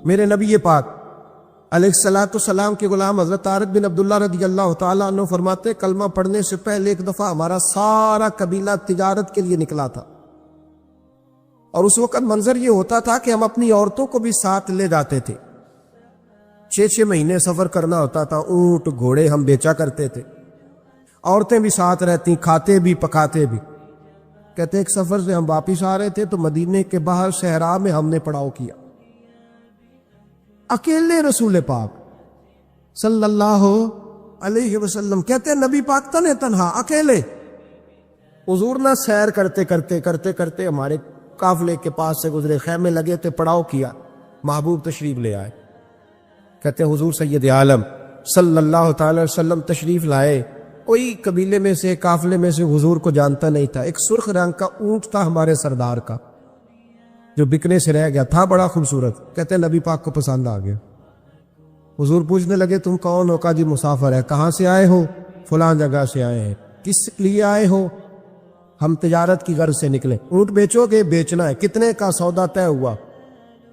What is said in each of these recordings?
میرے نبی پاک علیہ الصلوۃ والسلام کے غلام حضرت طارق بن عبداللہ رضی اللہ تعالیٰ عنہ فرماتے کلمہ پڑھنے سے پہلے ایک دفعہ ہمارا سارا قبیلہ تجارت کے لیے نکلا تھا، اور اس وقت منظر یہ ہوتا تھا کہ ہم اپنی عورتوں کو بھی ساتھ لے جاتے تھے۔ 6 مہینے سفر کرنا ہوتا تھا، اونٹ گھوڑے ہم بیچا کرتے تھے، عورتیں بھی ساتھ رہتی، کھاتے بھی پکاتے بھی۔ کہتے ایک سفر سے ہم واپس آ رہے تھے تو مدینے کے باہر صحرا میں ہم نے پڑاؤ کیا، اکیلے رسول پاک صلی اللہ علیہ وسلم، کہتے نبی پاک تنہا اکیلے۔ حضور نہ سیر کرتے کرتے ہمارے قافلے کے پاس سے گزرے، خیمے لگے تھے، پڑاؤ کیا، محبوب تشریف لے آئے۔ کہتے حضور سید عالم صلی اللہ تعالی وسلم تشریف لائے، کوئی قبیلے میں سے قافلے میں سے حضور کو جانتا نہیں تھا۔ ایک سرخ رنگ کا اونٹ تھا ہمارے سردار کا جو بکنے سے رہ گیا تھا، بڑا خوبصورت۔ کہتے نبی پاک کو پسند آ گیا۔ حضور پوچھنے لگے تم کون ہو؟ کہا جی مسافر ہے۔ کہاں سے آئے ہو؟ فلاں جگہ سے آئے ہیں۔ کس لیے آئے ہو؟ ہم تجارت کی غرض سے نکلے۔ اونٹ بیچو گے؟ بیچنا ہے۔ کتنے کا سودا طے ہوا؟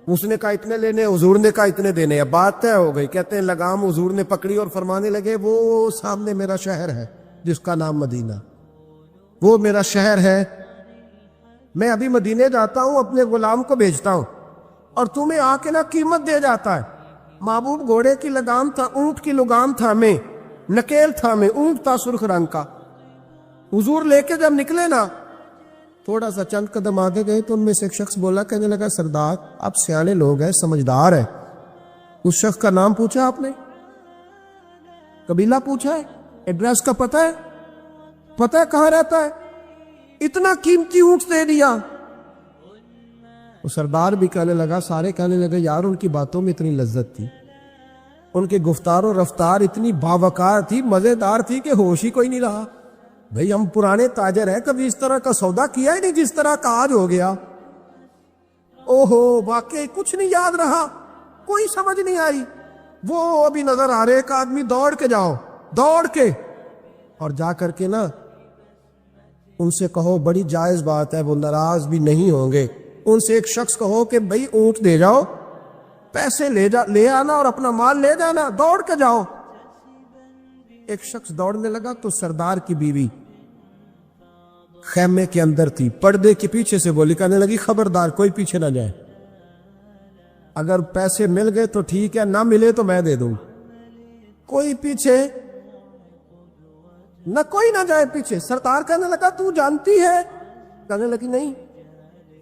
اس نے کہا اتنے لینے، حضور نے کہا اتنے دینے، بات طے ہو گئی۔ کہتے ہیں لگام حضور نے پکڑی اور فرمانے لگے وہ سامنے میرا شہر ہے جس کا نام مدینہ، وہ میرا شہر ہے، میں ابھی مدینے جاتا ہوں، اپنے غلام کو بھیجتا ہوں اور تمہیں آ کے نہ قیمت دے جاتا ہے۔ محبوب گھوڑے کی لگام تھا، اونٹ کی لگام تھا میں، نکیل تھا میں، اونٹ تھا سرخ رنگ کا۔ حضور لے کے جب نکلے نا، تھوڑا سا چند قدم آگے گئے تو ان میں سے ایک شخص بولا، کہنے لگا سردار آپ سیانے لوگ ہیں، سمجھدار ہیں، اس شخص کا نام پوچھا آپ نے؟ قبیلہ پوچھا ہے؟ ایڈریس کا پتہ ہے؟ پتہ ہے کہاں رہتا ہے؟ اتنا قیمتی اونٹ دے دیا۔ وہ سردار بھی کہنے لگا، سارے کہنے لگے یار ان کی باتوں میں اتنی لذت تھی، ان کے گفتار و رفتار اتنی باوقار تھی، مزیدار تھی کہ ہوش ہی کوئی نہیں رہا۔ بھئی ہم پرانے تاجر ہیں، کبھی اس طرح کا سودا کیا ہی نہیں جس طرح کا آج ہو گیا۔ اوہو واقعی کچھ نہیں یاد رہا، کوئی سمجھ نہیں آئی۔ وہ ابھی نظر آ رہے ایک آدمی، دوڑ کے جاؤ، دوڑ کے، اور جا کر کے نا ان سے کہو بڑی جائز بات ہے، وہ ناراض بھی نہیں ہوں گے۔ ان سے ایک شخص کہو کہ بھئی اونٹ دے جاؤ، پیسے لے آنا اور اپنا مال لے جانا، دوڑ کے جاؤ۔ ایک شخص دوڑنے لگا تو سردار کی بیوی خیمے کے اندر تھی، پردے کے پیچھے سے بولی، کہنے لگی خبردار کوئی پیچھے نہ جائے، اگر پیسے مل گئے تو ٹھیک ہے، نہ ملے تو میں دے دوں، کوئی پیچھے نہ، کوئی نہ جائے پیچھے۔ سردار کہنے لگا تو جانتی ہے؟ کہنے لگی نہیں۔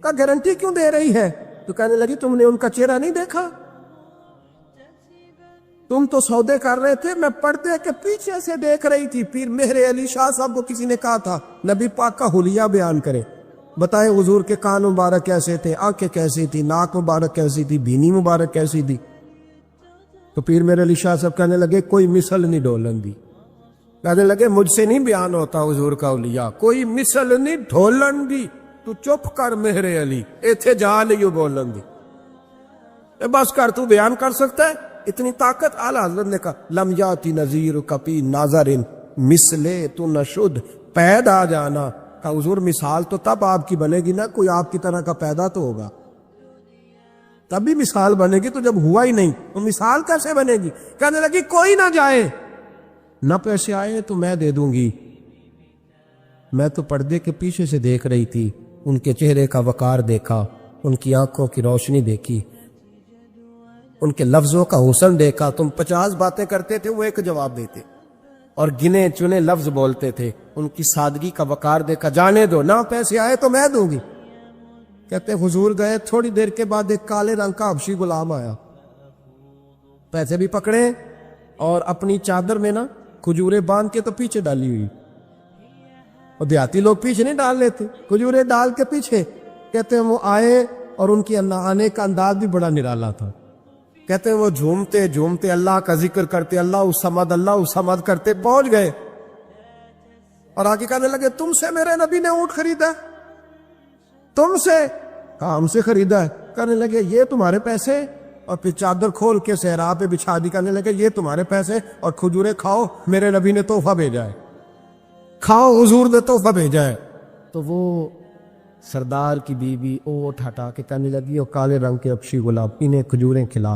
کہا گارنٹی کیوں دے رہی ہے؟ تو کہنے لگی تم نے ان کا چہرہ نہیں دیکھا؟ تم تو سودے کر رہے تھے، میں پردے کے پیچھے سے دیکھ رہی تھی۔ پیر مہر علی شاہ صاحب کو کسی نے کہا تھا نبی پاک کا حلیہ بیان کرے، بتائے حضور کے کان مبارک کیسے تھے، آنکھیں کیسی تھی، ناک مبارک کیسی تھی، بینی مبارک کیسی تھی۔ تو پیر مہر علی شاہ صاحب کہنے لگے کوئی مثل نہیں ڈولن دی، کہنے لگے مجھ سے نہیں بیان ہوتا حضور کا حلیہ، کوئی مثل نہیں ڈھولن دی، تو چپ کر مہر علی، ایتھے جا نہیں بولن دی، بس کر، تو بیان کر سکتا ہے اتنی طاقت؟ اعلیٰ حضرت نے کہا لم یاتی نذیر کپی ناظرن مثلے تو نشد، پیدا جانا۔ کہا حضور مثال تو تب آپ کی بنے گی نا، کوئی آپ کی طرح کا پیدا تو ہوگا، تبھی مثال بنے گی، تو جب ہوا ہی نہیں تو مثال کیسے بنے گی؟ کہنے لگی کوئی نہ جائے، نہ پیسے آئے تو میں دے دوں گی۔ میں تو پردے کے پیچھے سے دیکھ رہی تھی، ان کے چہرے کا وقار دیکھا، ان کی آنکھوں کی روشنی دیکھی، ان کے لفظوں کا حسن دیکھا۔ تم 50 باتیں کرتے تھے، وہ ایک جواب دیتے، اور گنے چنے لفظ بولتے تھے، ان کی سادگی کا وقار دیکھا۔ جانے دو، نہ پیسے آئے تو میں دوں گی۔ کہتے حضور گئے، تھوڑی دیر کے بعد ایک کالے رنگ کا حبشی غلام آیا، پیسے بھی پکڑے اور اپنی چادر میں نا کھجورے باندھ کے تو پیچھے ڈالی ہوئی، اور دیہاتی لوگ پیچھے نہیں ڈال لیتے، کھجورے ڈال کے پیچھے۔ کہتے ہیں وہ آئے اور ان کی آنے کا انداز بھی بڑا نرالا تھا۔ کہتے ہیں وہ جھومتے جھومتے اللہ کا ذکر کرتے، اللہ الصمد کرتے پہنچ گئے، اور آگے کہنے لگے تم سے میرے نبی نے اونٹ خریدا؟ تم سے؟ کہا ہم سے خریدا ہے۔ کہنے لگے یہ تمہارے پیسے؟ اور پھر چادر کھول کے صحرا پہ بچھا دی، کہنے لگے یہ تمہارے پیسے، اور کھجورے کھاؤ، میرے نبی نے تحفہ بھیجا ہے، کھاؤ، حضور نے تحفہ بھیجا ہے۔ تو وہ سردار کی بیوی اوٹ ہٹا کے کہنے لگی وہ کالے رنگ کے اکشی گلاب انہیں کھجوریں کھلا،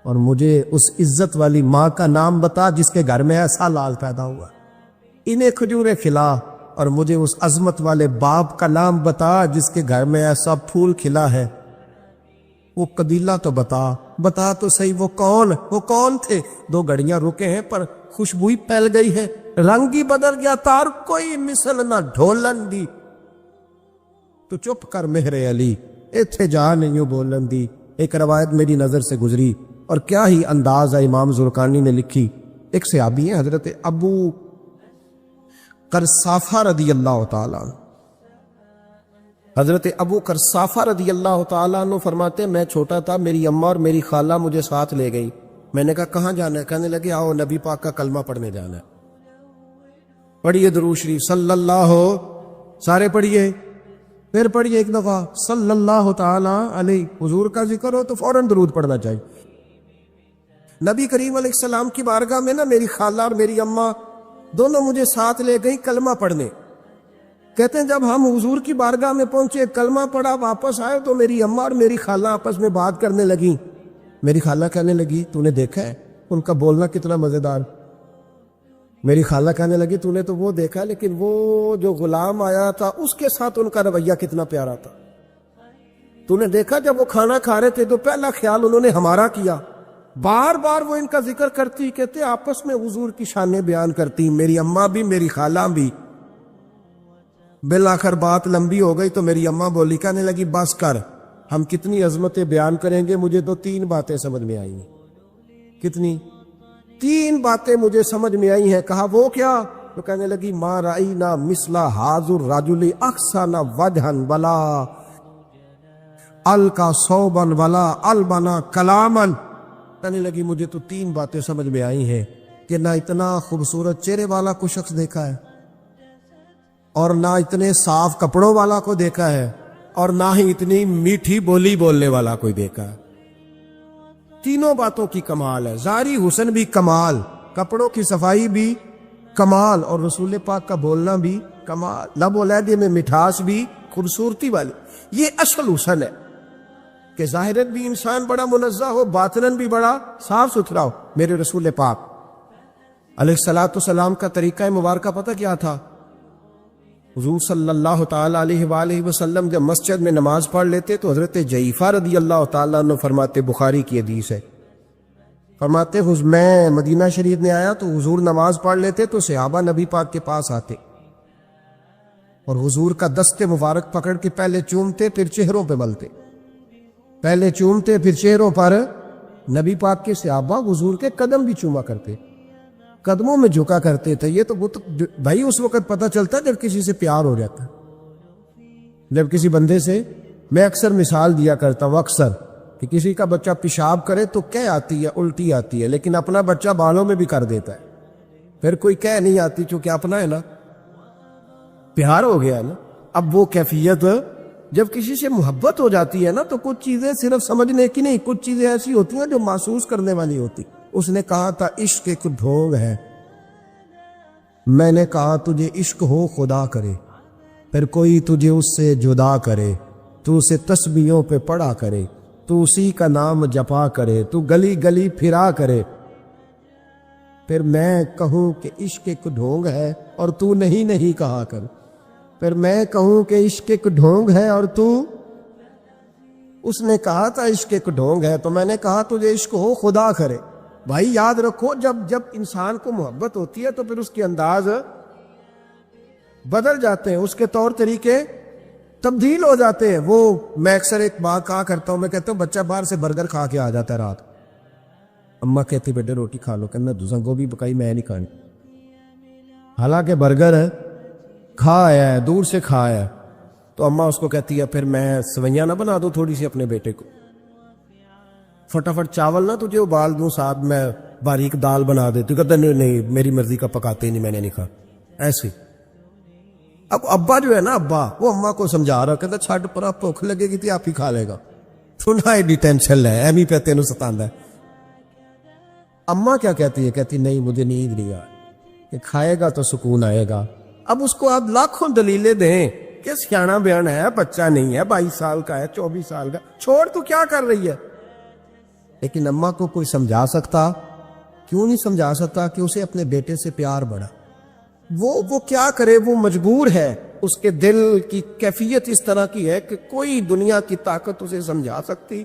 اور مجھے اس عزت والی ماں کا نام بتا جس کے گھر میں ایسا لال پیدا ہوا، انہیں کھجوریں کھلا، اور مجھے اس عظمت والے باپ کا نام بتا جس کے گھر میں ایسا پھول کھلا ہے، وہ قبیلہ تو بتا تو صحیح، وہ کون تھے؟ 2 گھڑیاں رکے ہیں پر خوشبوئی پھیل گئی ہے، رنگ ہی بدل گیا، تار کوئی مثل نہ ڈھولن دی، تو چپ کر مہر علی ایتھے جا نہیں بولن دی۔ ایک روایت میری نظر سے گزری، اور کیا ہی انداز ہے امام زرقانی نے لکھی۔ ایک صحابی ہیں حضرت ابو قرصافہ رضی اللہ تعالیٰ عنہ، حضرت ابو قرصافہ رضی اللہ تعالیٰ عنہ فرماتے میں چھوٹا تھا، میری اماں اور میری خالہ مجھے ساتھ لے گئی، میں نے کہا کہاں جانا ہے؟ کہنے لگے آؤ نبی پاک کا کلمہ پڑھنے جانا ہے، پڑھیے درود شریف صلی اللہ، سارے پڑھیے، پھر پڑھیے ایک دفعہ صلی اللہ تعالی علیہ، حضور کا ذکر ہو تو فوراً درود پڑھنا چاہیے۔ نبی کریم علیہ السلام کی بارگاہ میں نا میری خالہ اور میری اماں دونوں مجھے ساتھ لے گئی کلمہ پڑھنے۔ کہتے ہیں جب ہم حضور کی بارگاہ میں پہنچے، کلمہ پڑھا، واپس آئے تو میری اماں اور میری خالہ آپس میں بات کرنے لگیں۔ میری خالہ کہنے لگی تو نے دیکھا ہے ان کا بولنا کتنا مزیدار؟ میری خالہ کہنے لگی تو نے تو وہ دیکھا، لیکن وہ جو غلام آیا تھا اس کے ساتھ ان کا رویہ کتنا پیارا تھا، تو نے دیکھا جب وہ کھانا کھا رہے تھے تو پہلا خیال انہوں نے ہمارا کیا، بار بار وہ ان کا ذکر کرتی، کہتے آپس میں حضور کی شانیں بیان کرتی، میری اماں بھی میری خالہ بھی۔ بالآخر بات لمبی ہو گئی تو میری اماں بولی، کہنے لگی بس کر، ہم کتنی عظمتیں بیان کریں گے، مجھے تو 3 باتیں سمجھ میں آئی ہیں۔ کتنی؟ 3 باتیں مجھے سمجھ میں آئی ہیں۔ کہا وہ کیا؟ تو کہنے لگی ما رأینا مثل ھذا الرجل احسن وجھا ولا القى ثوبا ولا البنا کلاما۔ کہنے لگی مجھے تو 3 باتیں سمجھ میں آئی ہیں کہ نہ اتنا خوبصورت چہرے والا کوئی شخص دیکھا ہے، اور نہ اتنے صاف کپڑوں والا کو دیکھا ہے، اور نہ ہی اتنی میٹھی بولی بولنے والا کوئی دیکھا ہے۔ 3 باتوں کی کمال ہے، ظاہری حسن بھی کمال، کپڑوں کی صفائی بھی کمال، اور رسول پاک کا بولنا بھی کمال، لب و لہجے میں مٹھاس بھی خوبصورتی والی۔ یہ اصل حسن ہے کہ ظاہراً بھی انسان بڑا منزہ ہو، باطناً بھی بڑا صاف ستھرا ہو۔ میرے رسول پاک علیہ الصلوۃ والسلام کا طریقہ مبارکہ پتہ کیا تھا؟ حضور صلی اللہ تعالی علیہ وآلہ وسلم جب مسجد میں نماز پڑھ لیتے تو حضرت جعفہ رضی اللہ تعالیٰ عنہ فرماتے، بخاری کی حدیث ہے، فرماتے میں مدینہ شریف میں آیا تو حضور نماز پڑھ لیتے تو صحابہ نبی پاک کے پاس آتے اور حضور کا دست مبارک پکڑ کے پہلے چومتے پھر چہروں پہ ملتے، پہلے چومتے پھر چہروں پر۔ نبی پاک کے صحابہ حضور کے قدم بھی چوما کرتے، قدموں میں جھکا کرتے تھے۔ یہ تو بھائی اس وقت پتہ چلتا جب کسی سے پیار ہو جاتا، جب کسی بندے سے، میں اکثر مثال دیا کرتا ہوں اکثر کہ کسی کا بچہ پیشاب کرے تو کہہ آتی ہے، الٹی آتی ہے، لیکن اپنا بچہ بالوں میں بھی کر دیتا ہے، پھر کوئی کہہ نہیں آتی چونکہ اپنا ہے نا، پیار ہو گیا ہے نا۔ اب وہ کیفیت جب کسی سے محبت ہو جاتی ہے نا تو کچھ چیزیں صرف سمجھنے کی نہیں، کچھ چیزیں ایسی ہوتی ہیں جو محسوس کرنے والی ہوتی۔ اس نے کہا تھا عشق ایک ڈھونگ ہے، میں نے کہا تجھے عشق ہو خدا کرے، پھر کوئی تجھے اس سے جدا کرے، تو اسے تسبیحوں پہ پڑھا کرے، تو اسی کا نام جپا کرے، تو گلی گلی پھرا کرے، پھر میں کہوں کہ عشق ایک ڈھونگ ہے اور تو نہیں کہا کر، پھر میں کہوں کہ عشق ایک ڈھونگ ہے اور تو، اس نے کہا تھا عشق ایک ڈھونگ ہے تو میں نے کہا تجھے عشق ہو خدا کرے۔ بھائی یاد رکھو جب انسان کو محبت ہوتی ہے تو پھر اس کے انداز بدل جاتے ہیں، اس کے طور طریقے تبدیل ہو جاتے ہیں۔ وہ میں اکثر ایک بات کہا کرتا ہوں، میں کہتا ہوں بچہ باہر سے برگر کھا کے آ جاتا ہے رات، اماں کہتی بیٹے روٹی کھا لو، کہنا دوسرا گوبھی پکائی میں نہیں کھانی، حالانکہ برگر کھا آیا ہے، دور سے کھا آیا ہے، تو اماں اس کو کہتی ہے پھر میں سوئیاں نہ بنا دوں تھوڑی سی اپنے بیٹے کو، فٹافٹ چاول نہ تجھے ابال دوں، ساتھ میں باریک دال بنا دے، تو کہتا نہیں میری مرضی کا پکاتے ہی نہیں، میں نے نہیں کھا ایسے۔ اب ابا جو ہے نا، ابا وہ اماں کو سمجھا رہا، کہتا چھڈ پرا بھوک لگے گی تھی آپ ہی کھا لے گا، تو نہ ایڈی ٹینشن ہے ایمی پہ تینوں ستاندہ ہے۔ اماں کیا کہتی ہے؟ کہتی نہیں مجھے نیند نہیں آ، کہ کھائے گا تو سکون آئے گا۔ اب اس کو آپ لاکھوں دلیلیں دیں کہ سیانا بیان ہے، بچہ نہیں ہے، 22 سال کا ہے، 24 سال کا، چھوڑ تو کیا کر رہی ہے؟ لیکن اماں کو کوئی سمجھا سکتا؟ کیوں نہیں سمجھا سکتا کہ اسے اپنے بیٹے سے پیار بڑھا؟ وہ کیا کرے، وہ مجبور ہے، اس کے دل کی کیفیت اس طرح کی ہے کہ کوئی دنیا کی طاقت اسے سمجھا سکتی؟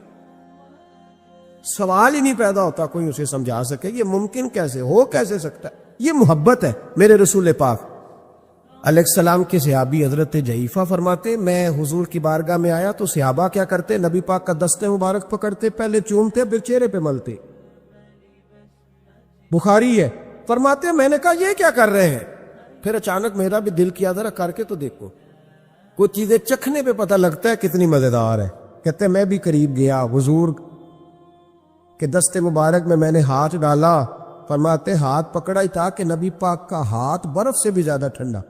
سوال ہی نہیں پیدا ہوتا کوئی اسے سمجھا سکے، یہ ممکن کیسے ہو، کیسے سکتا ہے؟ یہ محبت ہے۔ میرے رسول پاک علیہ السلام کے صحابی حضرت جعفہ فرماتے میں حضور کی بارگاہ میں آیا تو صحابہ کیا کرتے، نبی پاک کا دست مبارک پکڑتے، پہلے چومتے پھر چہرے پہ ملتے، بخاری ہے۔ فرماتے میں نے کہا یہ کیا کر رہے ہیں؟ پھر اچانک میرا بھی دل کیا ذرا کر کے تو دیکھو، کچھ چیزیں چکھنے پہ پتہ لگتا ہے کتنی مزیدار ہے۔ کہتے میں بھی قریب گیا، حضور کے دست مبارک میں نے ہاتھ ڈالا، فرماتے ہاتھ پکڑا ہی تھا کہ نبی پاک کا ہاتھ برف سے بھی زیادہ ٹھنڈا۔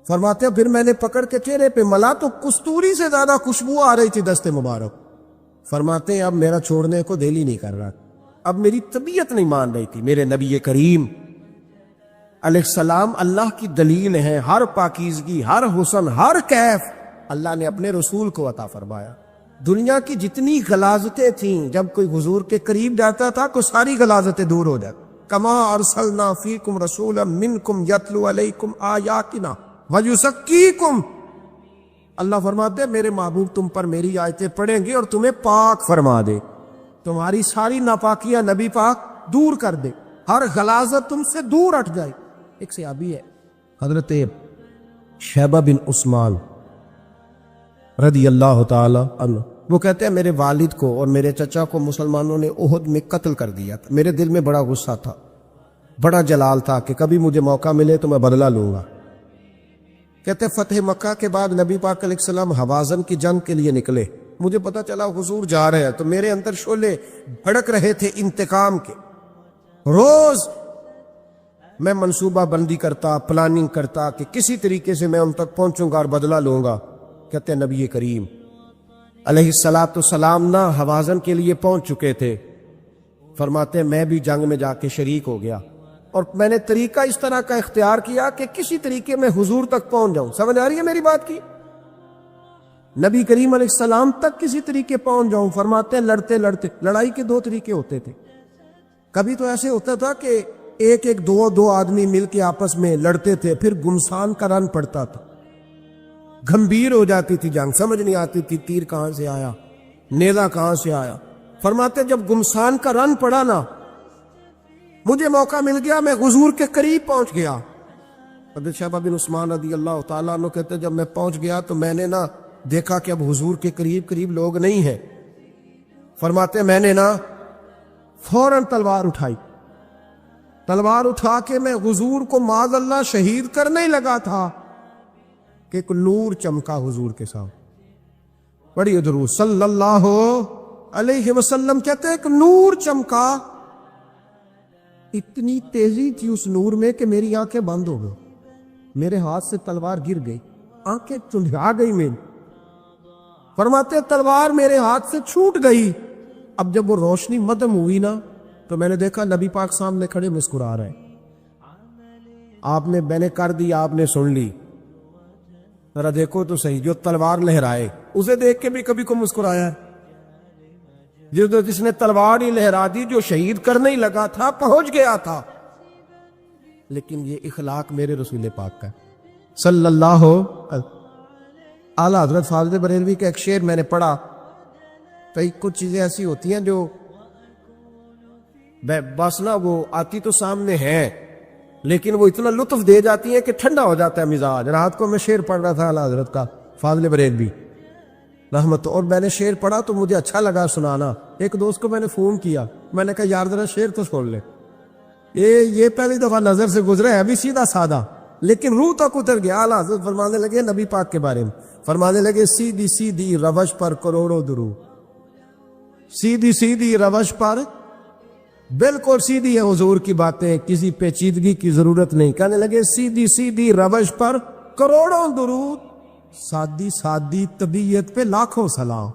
فرماتے پھر میں نے پکڑ کے چہرے پہ ملا تو کستوری سے زیادہ خوشبو آ رہی تھی دست مبارک۔ فرماتے اب میرا چھوڑنے کو دل ہی نہیں کر رہا، اب میری طبیعت نہیں مان رہی تھی۔ میرے نبی کریم علیہ السلام اللہ کی دلیل ہیں، ہر پاکیزگی، ہر حسن، ہر کیف اللہ نے اپنے رسول کو عطا فرمایا۔ دنیا کی جتنی غلاظتیں تھیں جب کوئی حضور کے قریب جاتا تھا کو ساری غلاظتیں دور ہو جاتی۔ کما ارسلنا فیکم رسولا منکم یتلو علیکم آیاتنا ویزکیکم، اللہ فرماتے ہیں میرے محبوب تم پر میری آیتیں پڑھیں گے اور تمہیں پاک فرما دے، تمہاری ساری ناپاکیاں نبی پاک دور کر دے، ہر غلاظت تم سے دور ہٹ جائے۔ ایک صحابی ہے حضرت شیبہ بن عثمان رضی اللہ تعالی عنہ، وہ کہتے ہیں میرے والد کو اور میرے چچا کو مسلمانوں نے احد میں قتل کر دیا تھا، میرے دل میں بڑا غصہ تھا، بڑا جلال تھا کہ کبھی مجھے موقع ملے تو میں بدلہ لوں گا۔ کہتے فتح مکہ کے بعد نبی پاک علیہ السلام حوازن کی جنگ کے لیے نکلے، مجھے پتا چلا حضور جا رہے ہیں تو میرے اندر شعلے بھڑک رہے تھے انتقام کے۔ روز میں منصوبہ بندی کرتا، پلاننگ کرتا کہ کسی طریقے سے میں ان تک پہنچوں گا اور بدلہ لوں گا۔ کہتے ہیں نبی کریم علیہ السلام نہ حوازن کے لیے پہنچ چکے تھے، فرماتے میں بھی جنگ میں جا کے شریک ہو گیا اور میں نے طریقہ اس طرح کا اختیار کیا کہ کسی طریقے میں حضور تک پہنچ جاؤں۔ سمجھ آ رہی ہے میری بات کی؟ نبی کریم علیہ السلام تک کسی طریقے پہنچ جاؤں۔ فرماتے ہیں لڑتے لڑتے، لڑائی کے دو طریقے ہوتے تھے، کبھی تو ایسے ہوتا تھا کہ ایک دو آدمی مل کے آپس میں لڑتے تھے، پھر گمسان کا رن پڑتا تھا، گھمبیر ہو جاتی تھی جنگ، سمجھ نہیں آتی تھی تیر کہاں سے آیا، نیزہ کہاں سے آیا۔ فرماتے جب گمسان کا رن پڑا نا، مجھے موقع مل گیا، میں حضور کے قریب پہنچ گیا۔ حضرت شیبہ بن عثمان رضی اللہ تعالیٰ عنہ کہتے جب میں پہنچ گیا تو میں نے دیکھا کہ اب حضور کے قریب لوگ نہیں ہیں۔ فرماتے میں نے فوراً تلوار اٹھائی، تلوار اٹھا کے میں حضور کو معاذ اللہ شہید کرنے ہی لگا تھا کہ ایک نور چمکا حضور کے ساتھ۔ بڑی درود صلی اللہ علیہ وسلم، کہتے ایک نور چمکا، اتنی تیزی تھی اس نور میں کہ میری آنکھیں بند ہو گئی، میرے ہاتھ سے تلوار گر گئی، آنکھیں چندھا گئی میری۔ فرماتے تلوار میرے ہاتھ سے چھوٹ گئی۔ اب جب وہ روشنی مدھم ہوئی تو میں نے دیکھا نبی پاک سامنے کھڑے مسکرا رہے ہیں۔ میں نے کر دی، آپ نے سن لی، ذرا دیکھو تو صحیح، جو تلوار لہرائے اسے دیکھ کے بھی کبھی کو مسکرایا ہے؟ جس نے تلوار ہی لہرا دی، جو شہید کرنے ہی لگا تھا، پہنچ گیا تھا۔ لیکن یہ اخلاق میرے رسول پاک کا صلی اللہ اعلیٰ حضرت فاضل بریلوی کا ایک شعر میں نے پڑھا، کئی کچھ چیزیں ایسی ہوتی ہیں جو بس وہ آتی تو سامنے ہیں لیکن وہ اتنا لطف دے جاتی ہیں کہ ٹھنڈا ہو جاتا ہے مزاج۔ رات کو میں شعر پڑھ رہا تھا اعلیٰ حضرت کا فاضل بریلوی رحمت، اور میں نے شعر پڑھا تو مجھے اچھا لگا سنانا۔ ایک دوست کو میں نے فون کیا، میں نے کہا یار ذرا شعر تو سن لے، یہ پہلی دفعہ نظر سے گزرا ہے، ابھی سیدھا سادہ لیکن روح تک اتر گیا۔ اعلیٰ حضرت فرمانے لگے نبی پاک کے بارے میں، فرمانے لگے سیدھی سیدھی روش پر کروڑوں درود، سیدھی سیدھی روش پر بالکل سیدھی ہے حضور کی باتیں، کسی پیچیدگی کی ضرورت نہیں۔ کہنے لگے سیدھی سیدھی روش پر کروڑوں درود، سادی سادی طبیعت پہ لاکھوں سلام،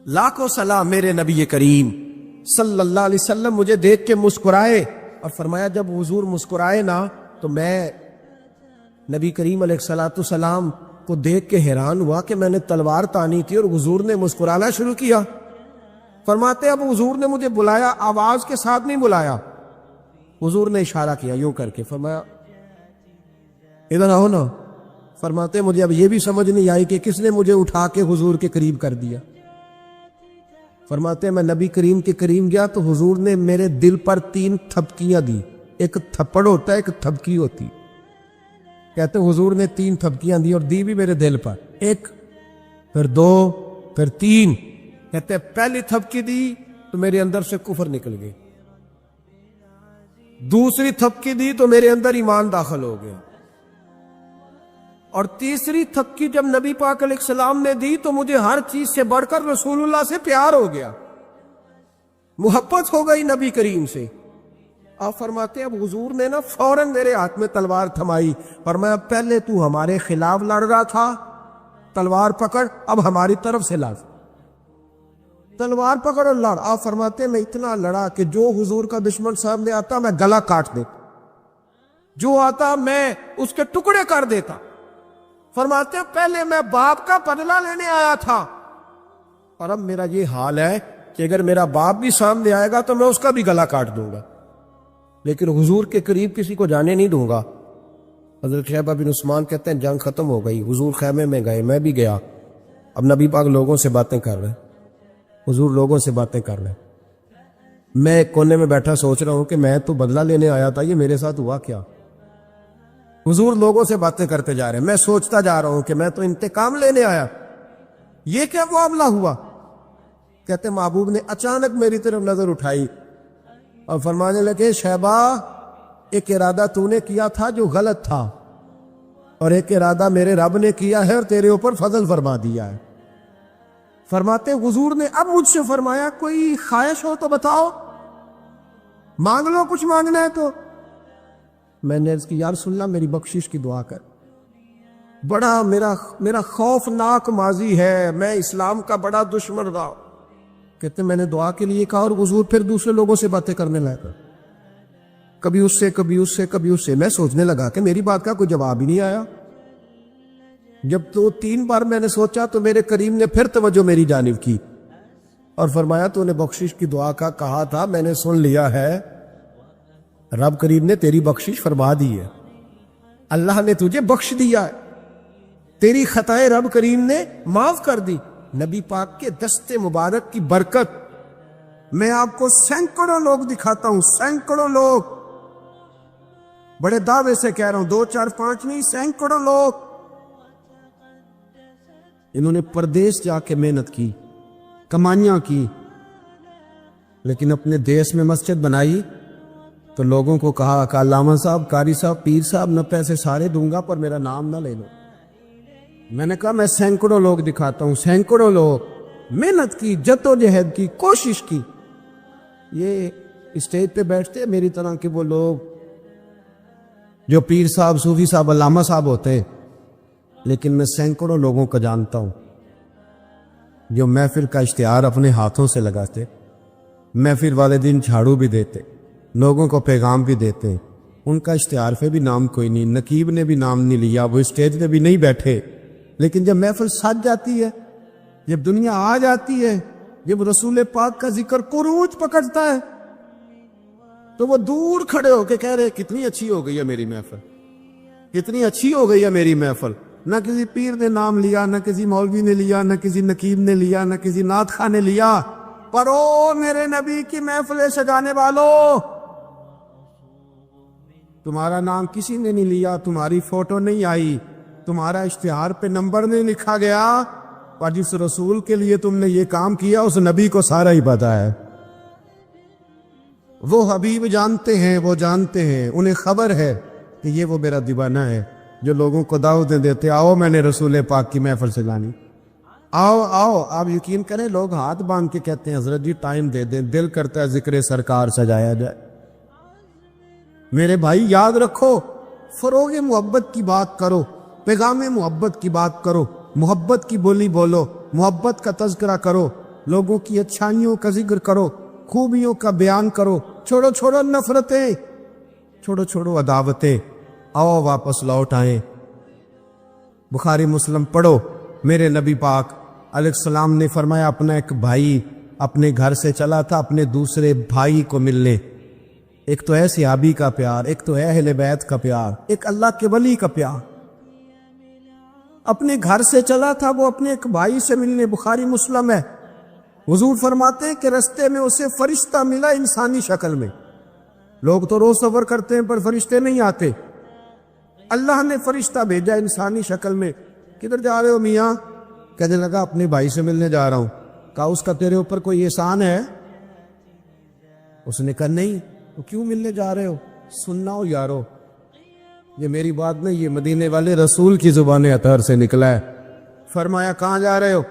لاکھوں سلام میرے نبی کریم صلی اللہ علیہ وسلم مجھے دیکھ کے مسکرائے اور فرمایا جب حضور مسکرائے تو میں نبی کریم علیہ الصلوۃ والسلام کو دیکھ کے حیران ہوا کہ میں نے تلوار تانی تھی اور حضور نے مسکرانا شروع کیا. فرماتے اب حضور نے مجھے بلایا، آواز کے ساتھ نہیں بلایا، حضور نے اشارہ کیا یوں کر کے، فرمایا ادھر آؤ نا. فرماتے مجھے اب یہ بھی سمجھ نہیں آئی کہ کس نے مجھے اٹھا کے حضور کے قریب کر دیا. فرماتے میں نبی کریم کے قریب گیا تو حضور نے میرے دل پر 3 تھپکیاں دی. ایک تھپڑ ہوتا ہے، ایک تھپکی ہوتی. کہتے حضور نے 3 تھپکیاں دی اور دی بھی میرے دل پر، 1 پھر 2 پھر 3. کہتے پہلی تھپکی دی تو میرے اندر سے کفر نکل گئی، دوسری تھپکی دی تو میرے اندر ایمان داخل ہو گیا، اور تیسری تھپکی جب نبی پاک علیہ السلام نے دی تو مجھے ہر چیز سے بڑھ کر رسول اللہ سے پیار ہو گیا، محبت ہو گئی نبی کریم سے. آپ فرماتے اب حضور نے نا فوراً میرے ہاتھ میں تلوار تھمائی، فرمایا پہلے تو ہمارے خلاف لڑ رہا تھا، تلوار پکڑ اب ہماری طرف سے لڑ، تلوار پکڑ اور لڑ. آپ فرماتے میں اتنا لڑا کہ جو حضور کا دشمن سامنے آتا میں گلا کاٹ دیتا، جو آتا میں اس کے ٹکڑے کر دیتا. فرماتے پہلے میں باپ کا بدلہ لینے آیا تھا اور اب میرا یہ حال ہے کہ اگر میرا باپ بھی سامنے آئے گا تو میں اس کا بھی گلا کاٹ دوں گا، لیکن حضور کے قریب کسی کو جانے نہیں دوں گا. حضرت شیبہ بن عثمان کہتے ہیں جنگ ختم ہو گئی، حضور خیمے میں گئے، میں بھی گیا. اب نبی پاک لوگوں سے باتیں کر رہے ہیں، حضور لوگوں سے باتیں کر رہے ہیں، میں ایک کونے میں بیٹھا سوچ رہا ہوں کہ میں تو بدلہ لینے آیا تھا، یہ میرے ساتھ ہوا کیا. حضور لوگوں سے باتیں کرتے جا رہے ہیں، میں سوچتا جا رہا ہوں کہ میں تو انتقام لینے آیا، یہ کیا معاملہ ہوا. کہتے محبوب نے اچانک میری طرف نظر اٹھائی اور فرمانے لگے شیبہ ایک ارادہ تو نے کیا تھا جو غلط تھا، اور ایک ارادہ میرے رب نے کیا ہے اور تیرے اوپر فضل فرما دیا ہے. فرماتے حضور نے اب مجھ سے فرمایا کوئی خواہش ہو تو بتاؤ، مانگ لو کچھ مانگنا ہے تو. میں نے عرض کی یا رسول اللہ میری بخشش کی دعا کر، بڑا میرا خوفناک ماضی ہے، میں اسلام کا بڑا دشمن رہا. کہتے میں نے دعا کے لیے کہا اور حضور پھر دوسرے لوگوں سے باتیں کرنے لگا، کبھی اس سے کبھی اس سے کبھی اس سے. میں سوچنے لگا کہ میری بات کا کوئی جواب ہی نہیں آیا. جب تو 3 بار میں نے سوچا تو میرے کریم نے پھر توجہ میری جانب کی اور فرمایا تو نے بخشش کی دعا کا کہا تھا، میں نے سن لیا ہے، رب کریم نے تیری بخشش فرما دی ہے، اللہ نے تجھے بخش دیا ہے، تیری خطائیں رب کریم نے معاف کر دی. نبی پاک کے دست مبارک کی برکت میں آپ کو سینکڑوں لوگ دکھاتا ہوں، سینکڑوں لوگ، بڑے دعوے سے کہہ رہا ہوں، 2 4 5 نہیں، سینکڑوں لوگ. انہوں نے پردیس جا کے محنت کی، کمائیاں کی، لیکن اپنے دیس میں مسجد بنائی تو لوگوں کو کہا کہ علامہ صاحب، قاری صاحب، پیر صاحب، میں پیسے سارے دوں گا پر میرا نام نہ لے لو. میں نے کہا میں سینکڑوں لوگ دکھاتا ہوں، سینکڑوں لوگ، محنت کی، جدوجہد کی، کوشش کی. یہ اسٹیج پہ بیٹھتے میری طرح کے وہ لوگ جو پیر صاحب، صوفی صاحب، علامہ صاحب ہوتے، لیکن میں سینکڑوں لوگوں کو جانتا ہوں جو محفل کا اشتہار اپنے ہاتھوں سے لگاتے، محفل والے دن جھاڑو بھی دیتے، لوگوں کو پیغام بھی دیتے. ان کا اشتہار پہ بھی نام کوئی نہیں، نقیب نے بھی نام نہیں لیا، وہ اسٹیج پہ بھی نہیں بیٹھے. لیکن جب محفل سج جاتی ہے، جب دنیا آ جاتی ہے، جب رسول پاک کا ذکر قروج پکڑتا ہے تو وہ دور کھڑے ہو کے کہہ رہے کتنی اچھی ہو گئی ہے میری محفل، کتنی اچھی ہو گئی ہے میری محفل. نہ کسی پیر نے نام لیا، نہ کسی مولوی نے لیا، نہ کسی نقیب نے لیا، نہ کسی نعت خواہ نے لیا، پر او میرے نبی کی محفلیں سجانے والوں، تمہارا نام کسی نے نہیں لیا، تمہاری فوٹو نہیں آئی، تمہارا اشتہار پہ نمبر نہیں لکھا گیا، اور جس رسول کے لیے تم نے یہ کام کیا اس نبی کو سارا ہی پتا ہے. وہ حبیب جانتے ہیں، وہ جانتے ہیں، انہیں خبر ہے کہ یہ وہ میرا دیوانہ ہے جو لوگوں کو دعوتیں دیتے، آؤ میں نے رسول پاک کی محفل سجانی، آؤ آؤ. آپ یقین کریں لوگ ہاتھ باندھ کے کہتے ہیں حضرت جی ٹائم دے دیں، دل کرتا ہے ذکر سرکار سجایا جائے. میرے بھائی یاد رکھو، فروغ محبت کی بات کرو، پیغام محبت کی بات کرو، محبت کی بولی بولو، محبت کا تذکرہ کرو، لوگوں کی اچھائیوں کا ذکر کرو، خوبیوں کا بیان کرو. چھوڑو نفرتیں، چھوڑو عداوتیں، آؤ واپس لوٹ آئیں بخاری مسلم پڑھو. میرے نبی پاک علیہ السلام نے فرمایا اپنا ایک بھائی اپنے گھر سے چلا تھا اپنے دوسرے بھائی کو ملنے. ایک تو ہے صحابی کا پیار, ایک تو ہے اہل بیت کا پیار, ایک اللہ کے ولی کا پیار. اپنے گھر سے چلا تھا وہ اپنے ایک بھائی سے ملنے. بخاری مسلم ہے. حضور فرماتے ہیں کہ رستے میں اسے فرشتہ ملا انسانی شکل میں. لوگ تو روز سفر کرتے ہیں پر فرشتے نہیں آتے. اللہ نے فرشتہ بھیجا انسانی شکل میں. کدھر جا رہے ہو میاں؟ کہنے لگا اپنے بھائی سے ملنے جا رہا ہوں. کہا اس کا تیرے اوپر کوئی احسان ہے؟ اس نے کہا نہیں. تو کیوں ملنے جا رہے ہو؟ سننا ہو یارو, یہ میری بات نہیں, یہ مدینے والے رسول کی زبان اطہر سے نکلا ہے. فرمایا کہاں جا رہے ہو؟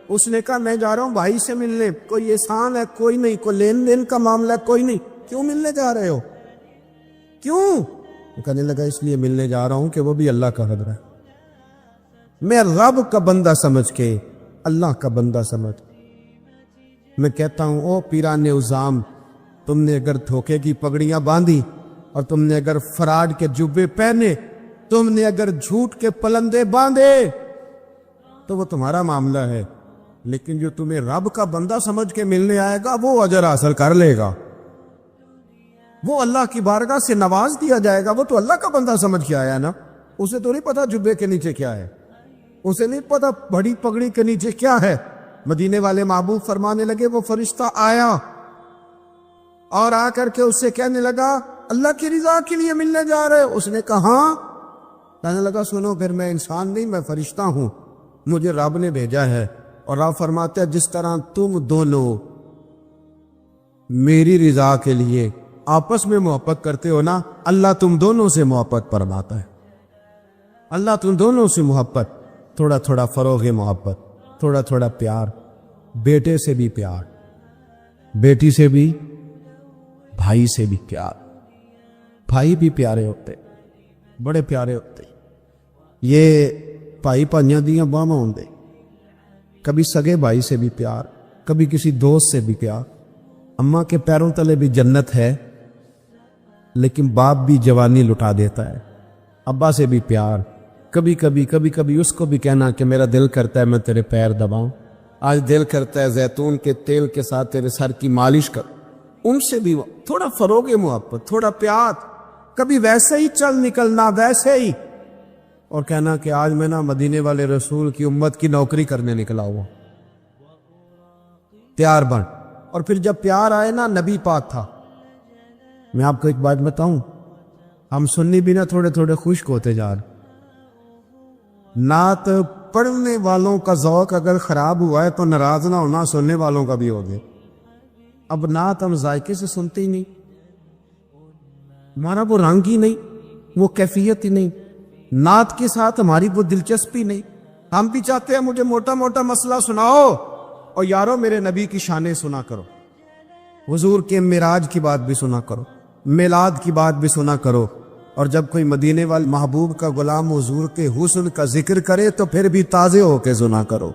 اس نے کہا میں جا رہا ہوں بھائی سے ملنے. کوئی احسان ہے؟ کوئی نہیں. کوئی لین دین کا معاملہ ہے؟ کوئی نہیں. کیوں ملنے جا رہے ہو؟ کیوں؟ وہ کہنے لگا اس لیے ملنے جا رہا ہوں کہ وہ بھی اللہ کا حضر ہے. میں رب کا بندہ سمجھ کے, اللہ کا بندہ سمجھ, میں کہتا ہوں او پیران عظام, تم نے اگر دھوکے کی پگڑیاں باندھی اور تم نے اگر فراڈ کے جبے پہنے, تم نے اگر جھوٹ کے پلندے باندھے تو وہ تمہارا معاملہ ہے, لیکن جو تمہیں رب کا بندہ سمجھ کے ملنے آئے گا وہ اجر حاصل کر لے گا, وہ اللہ کی بارگاہ سے نواز دیا جائے گا. وہ تو اللہ کا بندہ سمجھ کے آیا نا, اسے تو نہیں پتا جبے کے نیچے کیا ہے, اسے نہیں پتا بڑی پگڑی کے نیچے کیا ہے. مدینے والے محبوب فرمانے لگے وہ فرشتہ آیا اور آ کر کے اس سے کہنے لگا اللہ کی رضا کے لیے ملنے جا رہے. اس نے کہا ہاں. کہنے لگا سنو پھر میں انسان نہیں, میں فرشتہ ہوں, مجھے رب نے بھیجا ہے. اور آپ فرماتے ہیں جس طرح تم دونوں میری رضا کے لیے آپس میں محبت کرتے ہو نا, اللہ تم دونوں سے محبت فرماتا ہے. اللہ تم دونوں سے محبت, تھوڑا تھوڑا فروغ محبت, تھوڑا تھوڑا پیار, بیٹے سے بھی پیار, بیٹی سے بھی, بھائی سے بھی پیار. بھائی بھی پیارے ہوتے, بڑے پیارے ہوتے. یہ بھائی پائیاں دیاں باہماں ہوندے. کبھی سگے بھائی سے بھی پیار, کبھی کسی دوست سے بھی پیار. اماں کے پیروں تلے بھی جنت ہے, لیکن باپ بھی جوانی لٹا دیتا ہے. ابا سے بھی پیار, کبھی کبھی اس کو بھی کہنا کہ میرا دل کرتا ہے میں تیرے پیر دباؤں, آج دل کرتا ہے زیتون کے تیل کے ساتھ تیرے سر کی مالش کر. ان سے بھی تھوڑا فروغ محبت, تھوڑا پیار. کبھی ویسے ہی چل نکلنا, ویسے ہی, اور کہنا کہ آج میں نا مدینے والے رسول کی امت کی نوکری کرنے نکلا ہوا. تیار بن. اور پھر جب پیار آئے نا, نبی پاک تھا. میں آپ کو ایک بات بتاؤں, ہم سنی بھی نا تھوڑے تھوڑے خشک ہوتے جا رہے. نعت پڑھنے والوں کا ذوق اگر خراب ہوا ہے تو ناراض نہ ہونا سننے والوں کا بھی ہو گیا. اب نعت ہم ذائقے سے سنتے ہی نہیں, ہمارا وہ رنگ ہی نہیں, وہ کیفیت ہی نہیں, نعت کے ساتھ ہماری وہ دلچسپی نہیں. ہم بھی چاہتے ہیں مجھے موٹا موٹا مسئلہ سناؤ, اور یارو میرے نبی کی شانیں سنا کرو, حضور کے معراج کی بات بھی سنا کرو, میلاد کی بات بھی سنا کرو. اور جب کوئی مدینے والے محبوب کا غلام حضور کے حسن کا ذکر کرے تو پھر بھی تازے ہو کے سنا کرو.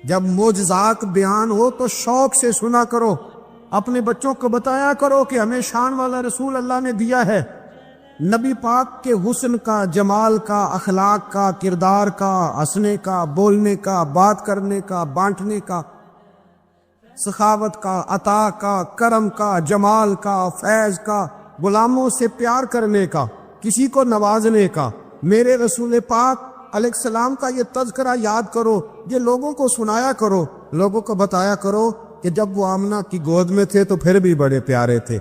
جب معجزات بیان ہو تو شوق سے سنا کرو. اپنے بچوں کو بتایا کرو کہ ہمیں شان والا رسول اللہ نے دیا ہے. نبی پاک کے حسن کا, جمال کا, اخلاق کا, کردار کا, ہنسنے کا, بولنے کا, بات کرنے کا, بانٹنے کا, سخاوت کا, عطا کا, کرم کا, جمال کا, فیض کا, غلاموں سے پیار کرنے کا, کسی کو نوازنے کا. میرے رسول پاک علیہ السلام کا یہ تذکرہ یاد کرو, یہ لوگوں کو سنایا کرو, لوگوں کو بتایا کرو کہ جب وہ آمنہ کی گود میں تھے تو پھر بھی بڑے پیارے تھے,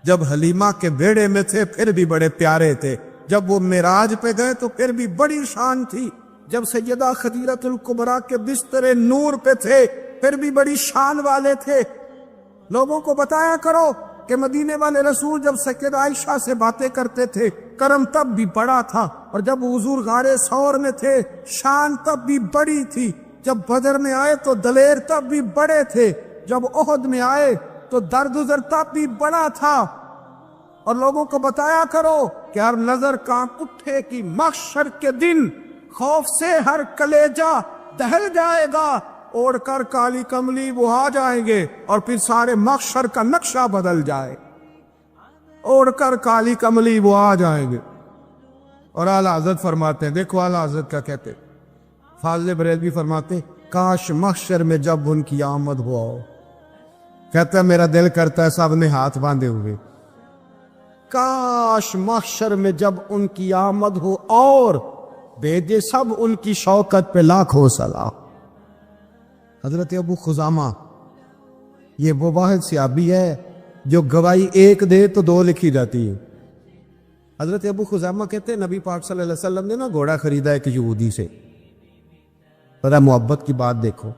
جب حلیمہ کے بیڑے میں تھے پھر بھی بڑے پیارے تھے, جب وہ معراج پہ گئے تو پھر بھی بڑی شان تھی, جب سیدہ خدیجہ الکبریٰ کے بستر نور پہ تھے پھر بھی بڑی شان والے تھے. لوگوں کو بتایا کرو کہ مدینے والے رسول جب سیدہ عائشہ سے باتیں کرتے تھے کرم تب بھی بڑا تھا, اور جب حضور غار ثور میں تھے شان تب بھی بڑی تھی, جب بدر میں آئے تو دلیر تب بھی بڑے تھے, جب احد میں آئے تو درگزر تب بھی بڑا تھا. اور لوگوں کو بتایا کرو کہ ہر نظر کانپ اٹھے کہ محشر کے دن خوف سے ہر کلیجہ دہل جائے گا, اوڑھ کر کالی کملی وہ آ جائیں گے اور پھر سارے محشر کا نقشہ بدل جائے. اوڑھ کر کالی کملی وہ آ جائیں گے اور اعلیٰ حضرت فرماتے ہیں، دیکھو اعلیٰ حضرت کیا کہتے ہیں، فاضل بریلوی فرماتے ہیں، کاش محشر میں جب ان کی آمد ہوا ہو، کہتا ہے میرا دل کرتا ہے سب نے ہاتھ باندھے ہوئے، کاش محشر میں جب ان کی آمد ہو اور بھیجے سب ان کی شوکت پہ لاکھوں سلام۔ حضرت ابو خزامہ یہ وہ واحد صحابی ہے جو گواہی ایک دے تو دو لکھی جاتی ہے۔ حضرت ابو خزامہ کہتے ہیں نبی پاک صلی اللہ علیہ وسلم نے نا گھوڑا خریدا ایک یہودی سے، ذرا محبت کی بات دیکھو،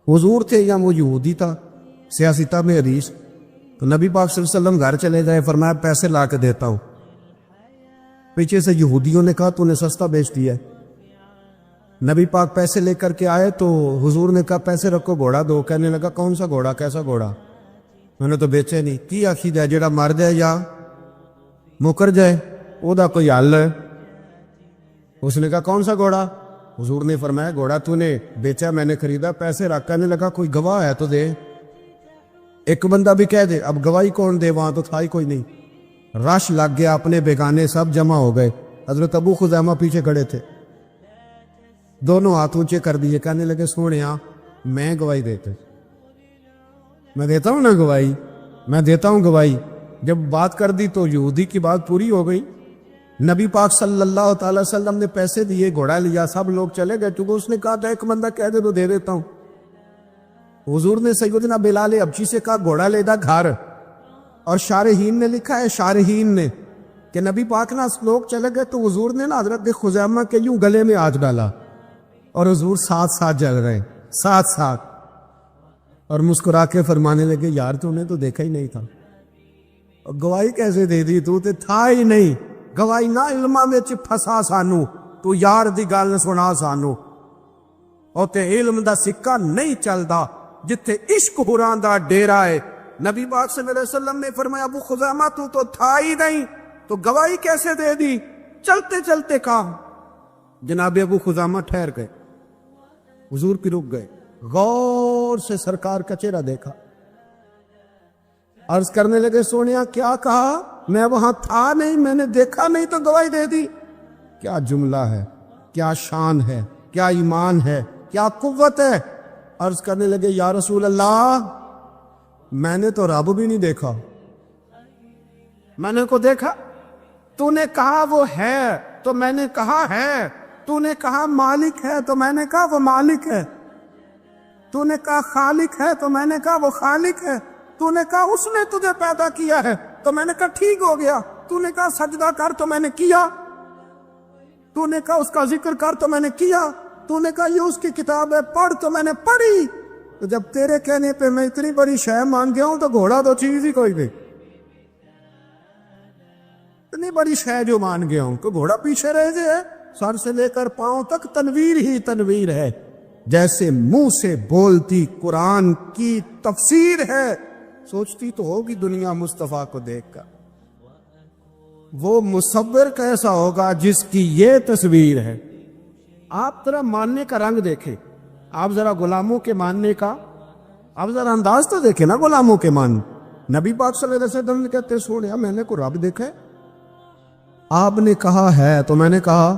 حضور تھے یا وہ یہودی تھا، سیاستہ میں حدیث، تو نبی پاک صلی اللہ علیہ وسلم گھر چلے گئے، فرمایا پیسے لا کے دیتا ہوں، پیچھے سے یہودیوں نے کہا تو نے سستا بیچ دیا ہے۔ نبی پاک پیسے لے کر کے آئے تو حضور نے کہا پیسے رکھو گھوڑا دو، کہنے لگا کون سا گھوڑا، کیسا گھوڑا، میں نے تو بیچے نہیں، کی آخی جائے جڑا مر جائے یا مکر جائے او دا کوئی حل ہے؟ اس نے کہا کون سا گھوڑا، حضور نے فرمایا گھوڑا تو نے بیچا میں نے خریدا، پیسے رکھ، کہنے لگا کوئی گواہ ہے تو دے، ایک بندہ بھی کہہ دے، اب گواہی کون دے، وہاں تو تھا ہی کوئی نہیں، رش لگ گیا، اپنے بیگانے سب جمع ہو گئے، حضرت ابو خزامہ پیچھے کھڑے تھے، دونوں ہاتھ اونچے کر دیے، کہنے لگے سونیا میں گواہی دیتے، میں دیتا ہوں نا گواہی، میں دیتا ہوں گواہی، جب بات کر دی تو یہودی کی بات پوری ہو گئی، نبی پاک صلی اللہ تعالی وسلم نے پیسے دیے، گھوڑا لیا، سب لوگ چلے گئے، چونکہ اس نے کہا تھا ایک بندہ کہہ دے تو دے دیتا ہوں، حضور نے سیدنا بلال حبشی سے کہا گھوڑا لے دا گھر، اور شارحین نے لکھا ہے، شارحین نے کہ نبی پاک نا لوگ چلے گئے تو حضور نے نا حضرت خزیمہ کے یوں گلے میں ہاتھ ڈالا، اور حضور ساتھ ساتھ جل رہے ہیں، ساتھ ساتھ، اور مسکرا کے فرمانے لگے یار تو نے تو دیکھا ہی نہیں تھا، اور گواہی کیسے دے دی، تو تے تھا ہی نہیں، گواہی نہ علماء میں پھسا سانو، تو یار دی گل سنا سانو، اور تے علم دا سکہ نہیں چلدا جتھے عشق حراں دا ڈیرا ہے۔ نبی پاک صلی اللہ علیہ وسلم نے فرمایا ابو خزامہ تو تھا ہی نہیں، تو گواہی کیسے دے دی، چلتے چلتے کام، جناب ابو خزامہ ٹھہر گئے، حضور پہ رک گئے، غور سے سرکار کا چہرہ دیکھا، عرض کرنے لگے سونیا کیا کہا، میں وہاں تھا نہیں، میں نے دیکھا نہیں تو گواہی دے دی، کیا جملہ ہے، کیا شان ہے، کیا ایمان ہے، کیا قوت ہے۔ عرض کرنے لگے یا رسول اللہ میں نے تو رب بھی نہیں دیکھا، میں نے کو دیکھا، تو نے کہا وہ ہے تو میں نے کہا ہے، تو نے کہا مالک ہے تو میں نے کہا وہ مالک ہے، تو نے کہا خالق ہے تو میں نے کہا وہ خالق ہے، تو نے کہا اس نے تجھے پیدا کیا ہے تو میں نے کہا ٹھیک ہو گیا، تو نے کہا سجدہ کر تو میں نے کیا، تو نے کہا اس کا ذکر کر تو میں نے کیا، تو نے کہا یہ اس کی کتاب ہے پڑھ تو میں نے پڑھی، تو جب تیرے کہنے پہ میں اتنی بڑی شے مان گیا ہوں تو گھوڑا تو چیز ہی کوئی نہیں، اتنی بڑی شے جو مان گیا ہوں تو گھوڑا پیچھے رہ جائے، سر سے لے کر پاؤں تک تنویر ہی تنویر ہے، جیسے منہ سے بولتی قرآن کی تفسیر ہے، سوچتی تو ہوگی دنیا مصطفیٰ کو دیکھ کر وہ مصور کیسا ہوگا جس کی یہ تصویر ہے۔ آپ ذرا ماننے کا رنگ دیکھیں، آپ ذرا غلاموں کے ماننے کا، آپ ذرا انداز تو دیکھیں نا غلاموں کے مان۔ نبی پاک صلی اللہ علیہ وسلم کہتے سوڑیا میں نے کو رب دیکھا ہے، آپ نے کہا ہے تو میں نے کہا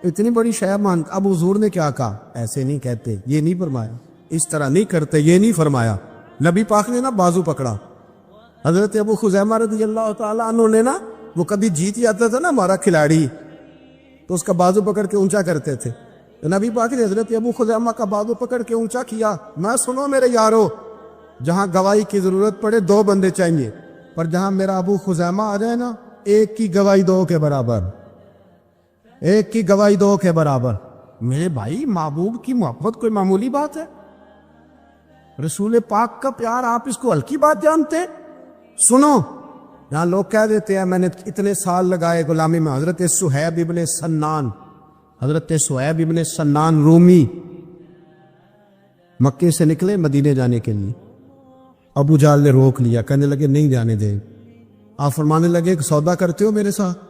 اتنی بڑی شے مان، اب حضور نے کیا کہا، ایسے نہیں کہتے، یہ نہیں فرمایا، اس طرح نہیں کرتے، یہ نہیں فرمایا، نبی پاک نے نا بازو پکڑا، حضرت ابو خزیمہ رضی اللہ تعالیٰ عنہ نے نا، وہ کبھی جیت جاتا تھا نا ہمارا کھلاڑی تو اس کا بازو پکڑ کے اونچا کرتے تھے، تو نبی پاک نے حضرت ابو خزیمہ کا بازو پکڑ کے اونچا کیا، میں سنو میرے یارو، جہاں گواہی کی ضرورت پڑے دو بندے چاہیے، پر جہاں میرا ابو خزیمہ آ جائے نا، ایک کی گواہی دو کے برابر، ایک کی گواہی دو کے برابر۔ میرے بھائی محبوب کی محبت کوئی معمولی بات ہے، رسول پاک کا پیار آپ اس کو ہلکی بات جانتے ہیں؟ سنو، یہاں لوگ کہہ دیتے ہیں میں نے اتنے سال لگائے غلامی میں، حضرت سہیب ابن سنان، حضرت سہیب ابن سنان رومی مکے سے نکلے مدینے جانے کے لیے، ابو جہل نے روک لیا، کہنے لگے نہیں جانے دیں، آپ فرمانے لگے کہ سودا کرتے ہو میرے ساتھ؟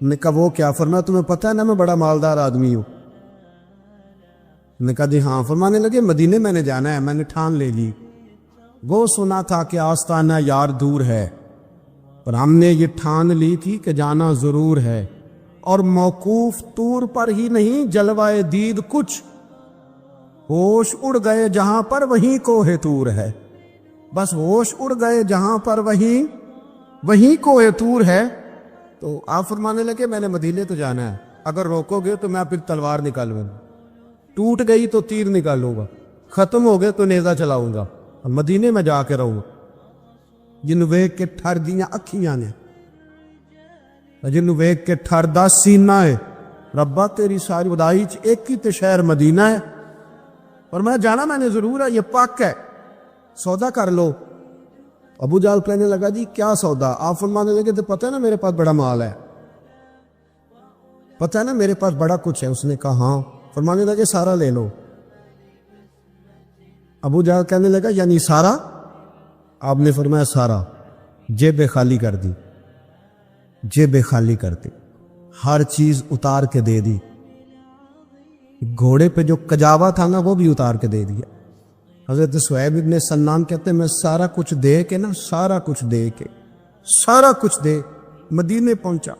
نے کہا وہ کیا؟ فرمایا تمہیں پتہ ہے نا میں بڑا مالدار آدمی ہوں، نے کہا جی ہاں، فرمانے لگے مدینے میں نے جانا ہے، میں نے ٹھان لے لی، وہ سنا تھا کہ آستانہ یار دور ہے، پر ہم نے یہ ٹھان لی تھی کہ جانا ضرور ہے، اور موقوف طور پر ہی نہیں جلوائے دید کچھ، ہوش اڑ گئے جہاں پر وہیں کوہ طور ہے، بس ہوش اڑ گئے جہاں پر وہیں کوہ طور ہے۔ تو آپ فرمانے لگے میں نے مدینے تو جانا ہے، اگر روکو گے تو میں پھر تلوار نکالوں گا، ٹوٹ گئی تو تیر نکالوں گا، ختم ہو گئے تو نیزہ چلاؤں گا، مدینے میں جا کے رہوں گا۔ جنوں ویکھ کے ٹھر دیاں اکھیاں نے، جنوں ویکھ کے ٹھر دا سینہ ہے، ربا تیری ساری ودائی چ ایک ہی تے شہر مدینہ ہے، اور میں جانا میں نے ضرور ہے، یہ پاک ہے، سودا کر لو۔ ابو جہل کہنے لگا جی کیا سودا؟ آپ فرمانے لگے تو پتہ ہے نا میرے پاس بڑا مال ہے، پتہ ہے نا میرے پاس بڑا کچھ ہے۔ اس نے کہا ہاں۔ فرمانے لگے سارا لے لو۔ ابو جہل کہنے لگا یعنی سارا؟ آپ نے فرمایا سارا۔ جیبیں خالی کر دی، جیبیں خالی کر دی، ہر چیز اتار کے دے دی، گھوڑے پہ جو کجاوا تھا نا وہ بھی اتار کے دے دیا۔ حضرت صہیب ابن سنان کہتے ہیں میں سارا کچھ دے کے نا، سارا کچھ دے کے، سارا کچھ دے مدینے پہنچا۔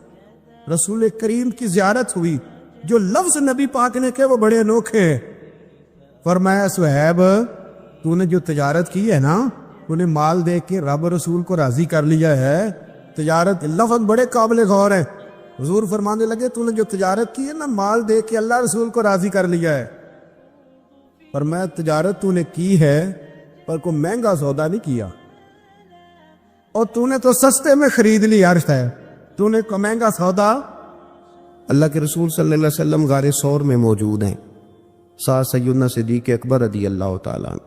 رسول کریم کی زیارت ہوئی، جو لفظ نبی پاک نے کہے وہ بڑے انوکھے ہیں۔ فرمایا صہیب تو نے جو تجارت کی ہے نا، تو نے مال دے کے رب رسول کو راضی کر لیا ہے، تجارت لفظ بڑے قابل غور ہیں۔ حضور فرمانے لگے تو نے جو تجارت کی ہے نا، مال دے کے اللہ رسول کو راضی کر لیا ہے۔ پر میں تجارت تو نے کی ہے پر کوئی مہنگا سودا نہیں کیا، اور تو نے تو سستے میں خرید لی، عرض ہے تو نے کوئی مہنگا سودا۔ اللہ کے رسول صلی اللہ علیہ وسلم غار ثور میں موجود ہیں، ساتھ سیدنا صدیق اکبر رضی اللہ تعالیٰ عنہ۔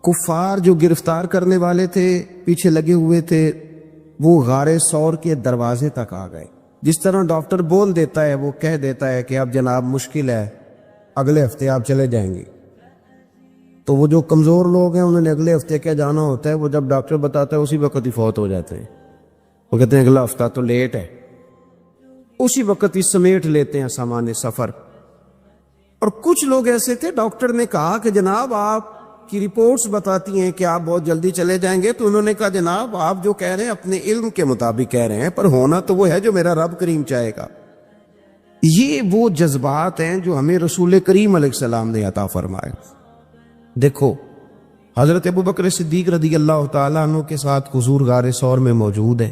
کفار جو گرفتار کرنے والے تھے، پیچھے لگے ہوئے تھے، وہ غار ثور کے دروازے تک آ گئے۔ جس طرح ڈاکٹر بول دیتا ہے، وہ کہہ دیتا ہے کہ اب جناب مشکل ہے، اگلے ہفتے آپ چلے جائیں گے، تو وہ جو کمزور لوگ ہیں انہوں نے اگلے ہفتے کیا جانا ہوتا ہے، وہ جب ڈاکٹر بتاتا ہے اسی وقت ہی فوت ہو جاتے ہیں۔ وہ کہتے ہیں اگلا ہفتہ تو لیٹ ہے، اسی وقت ہی سمیٹ لیتے ہیں سامان سفر۔ اور کچھ لوگ ایسے تھے، ڈاکٹر نے کہا کہ جناب آپ کی رپورٹس بتاتی ہیں کہ آپ بہت جلدی چلے جائیں گے، تو انہوں نے کہا جناب آپ جو کہہ رہے ہیں اپنے علم کے مطابق کہہ رہے ہیں، پر ہونا تو وہ ہے جو میرا رب کریم چاہے گا۔ یہ وہ جذبات ہیں جو ہمیں رسول کریم علیہ السلام نے عطا فرمائے۔ دیکھو حضرت ابوبکر صدیق رضی اللہ تعالیٰ عنہ کے ساتھ حضور غار ثور میں موجود ہیں۔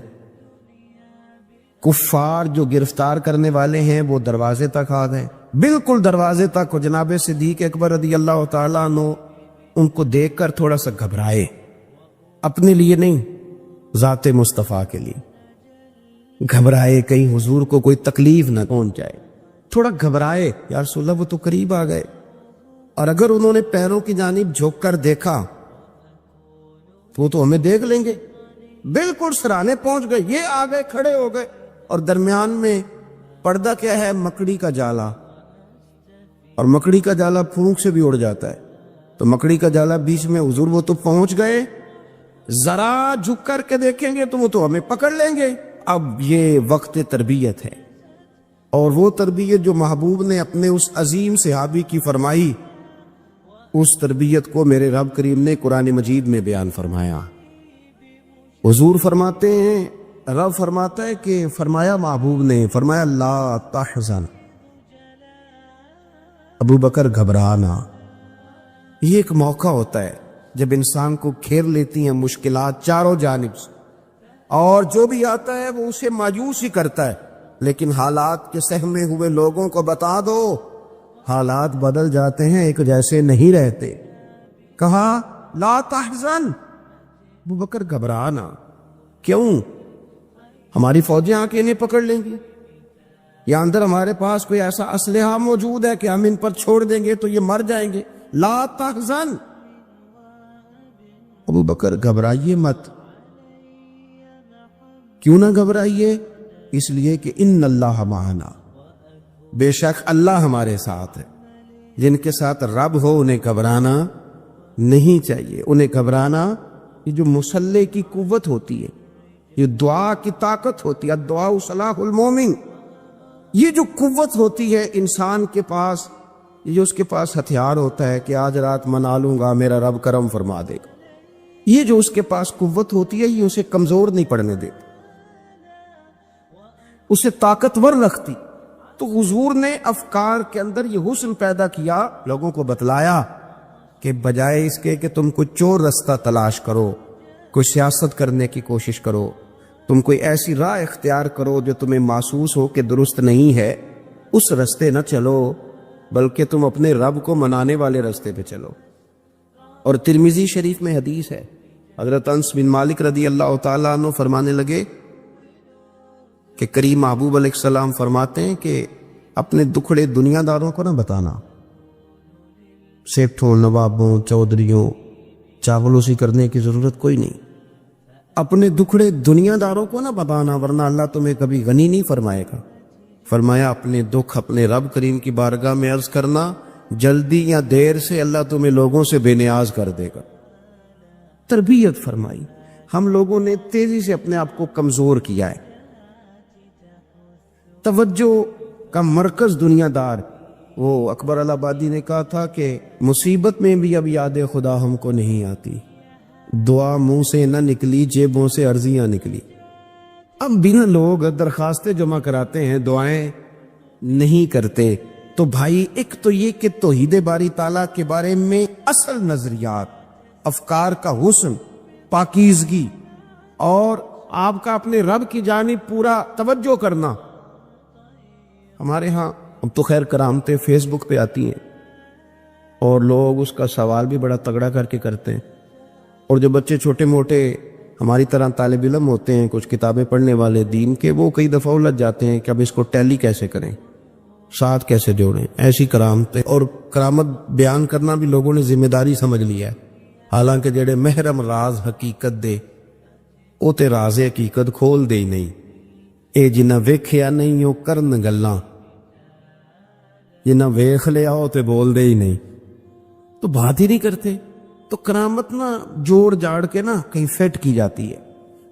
کفار جو گرفتار کرنے والے ہیں وہ دروازے تک آ گئے، بالکل دروازے تک۔ جناب صدیق اکبر رضی اللہ تعالیٰ عنہ ان کو دیکھ کر تھوڑا سا گھبرائے، اپنے لیے نہیں، ذات مصطفیٰ کے لیے گھبرائے، کہیں حضور کو کوئی تکلیف نہ پہنچ جائے، تھوڑا گھبرائے۔ یا رسول اللہ وہ تو قریب آ گئے، اور اگر انہوں نے پیروں کی جانب جھک کر دیکھا تو وہ تو ہمیں دیکھ لیں گے۔ بالکل سرانے پہنچ گئے، یہ آ گئے، کھڑے ہو گئے، اور درمیان میں پردہ کیا ہے؟ مکڑی کا جالا، اور مکڑی کا جالا پھونک سے بھی اڑ جاتا ہے، تو مکڑی کا جالا بیچ میں۔ حضور وہ تو پہنچ گئے، ذرا جھک کر کے دیکھیں گے تو وہ تو ہمیں پکڑ لیں گے۔ اب یہ وقت تربیت ہے، اور وہ تربیت جو محبوب نے اپنے اس عظیم صحابی کی فرمائی، اس تربیت کو میرے رب کریم نے قرآن مجید میں بیان فرمایا۔ حضور فرماتے ہیں، رب فرماتا ہے کہ فرمایا محبوب نے، فرمایا لا تحزن، ابو بکر گھبرانا۔ یہ ایک موقع ہوتا ہے جب انسان کو گھیر لیتی ہیں مشکلات چاروں جانب سے، اور جو بھی آتا ہے وہ اسے مایوس ہی کرتا ہے، لیکن حالات کے سہمے ہوئے لوگوں کو بتا دو حالات بدل جاتے ہیں، ایک جیسے نہیں رہتے۔ کہا لا تحزن، ابو بکر گھبرانا، کیوں؟ ہماری فوجیں آ کے انہیں پکڑ لیں گی، یا اندر ہمارے پاس کوئی ایسا اسلحہ موجود ہے کہ ہم ان پر چھوڑ دیں گے تو یہ مر جائیں گے۔ لا تحزن، ابو بکر گھبرائیے مت۔ کیوں نہ گھبرائیے؟ اس لیے کہ ان اللہ معنا، بے شک اللہ ہمارے ساتھ ہے۔ جن کے ساتھ رب ہو انہیں گھبرانا نہیں چاہیے۔ انہیں گھبرانا، یہ جو مسلح کی قوت ہوتی ہے، یہ دعا کی طاقت ہوتی ہے، دعا صلاح المومن، یہ جو قوت ہوتی ہے انسان کے پاس، یہ جو اس کے پاس ہتھیار ہوتا ہے کہ آج رات منا لوں گا میرا رب کرم فرما دے گا، یہ جو اس کے پاس قوت ہوتی ہے یہ اسے کمزور نہیں پڑنے دیتی۔ اسے طاقتور رکھتی. تو حضور نے افکار کے اندر یہ حسن پیدا کیا، لوگوں کو بتلایا کہ بجائے اس کے کہ تم کوئی چور رستہ تلاش کرو، کوئی سیاست کرنے کی کوشش کرو، تم کوئی ایسی راہ اختیار کرو جو تمہیں محسوس ہو کہ درست نہیں ہے، اس رستے نہ چلو، بلکہ تم اپنے رب کو منانے والے رستے پہ چلو. اور ترمذی شریف میں حدیث ہے، حضرت انس بن مالک رضی اللہ تعالیٰ عنہ فرمانے لگے کہ کریم محبوب علیہ السلام فرماتے ہیں کہ اپنے دکھڑے دنیا داروں کو نہ بتانا، سیٹھوں، نوابوں، چودھریوں چاولوسی کرنے کی ضرورت کوئی نہیں. اپنے دکھڑے دنیا داروں کو نہ بتانا ورنہ اللہ تمہیں کبھی غنی نہیں فرمائے گا. فرمایا اپنے دکھ اپنے رب کریم کی بارگاہ میں عرض کرنا، جلدی یا دیر سے اللہ تمہیں لوگوں سے بے نیاز کر دے گا. تربیت فرمائی. ہم لوگوں نے تیزی سے اپنے آپ کو کمزور کیا ہے. توجہ کا مرکز دنیا دار. وہ اکبر الہآبادی نے کہا تھا کہ مصیبت میں بھی اب یاد خدا ہم کو نہیں آتی، دعا منہ سے نہ نکلی، جیبوں سے عرضیاں نکلی. اب بنا لوگ درخواستیں جمع کراتے ہیں، دعائیں نہیں کرتے. تو بھائی ایک تو یہ کہ توحید باری تعالیٰ کے بارے میں اصل نظریات، افکار کا حسن، پاکیزگی، اور آپ کا اپنے رب کی جانب پورا توجہ کرنا. ہمارے ہاں اب تو خیر کرامتیں فیس بک پہ آتی ہیں اور لوگ اس کا سوال بھی بڑا تگڑا کر کے کرتے ہیں. اور جو بچے چھوٹے موٹے ہماری طرح طالب علم ہوتے ہیں، کچھ کتابیں پڑھنے والے دین کے، وہ کئی دفعہ الجھ جاتے ہیں کہ اب اس کو ٹیلی کیسے کریں، ساتھ کیسے جوڑیں. ایسی کرامتیں اور کرامت بیان کرنا بھی لوگوں نے ذمہ داری سمجھ لیا ہے. حالانکہ جڑے محرم راز حقیقت دے وہ تے راز حقیقت کھول دے ہی نہیں. اے جنہ ویکھیا نہیں وہ کرن گلاں، جنہ ویکھ لیا ہو تے بول دے ہی نہیں. تو بات ہی نہیں کرتے. تو کرامت نا جوڑ جاڑ کے نا کہیں فٹ کی جاتی ہے.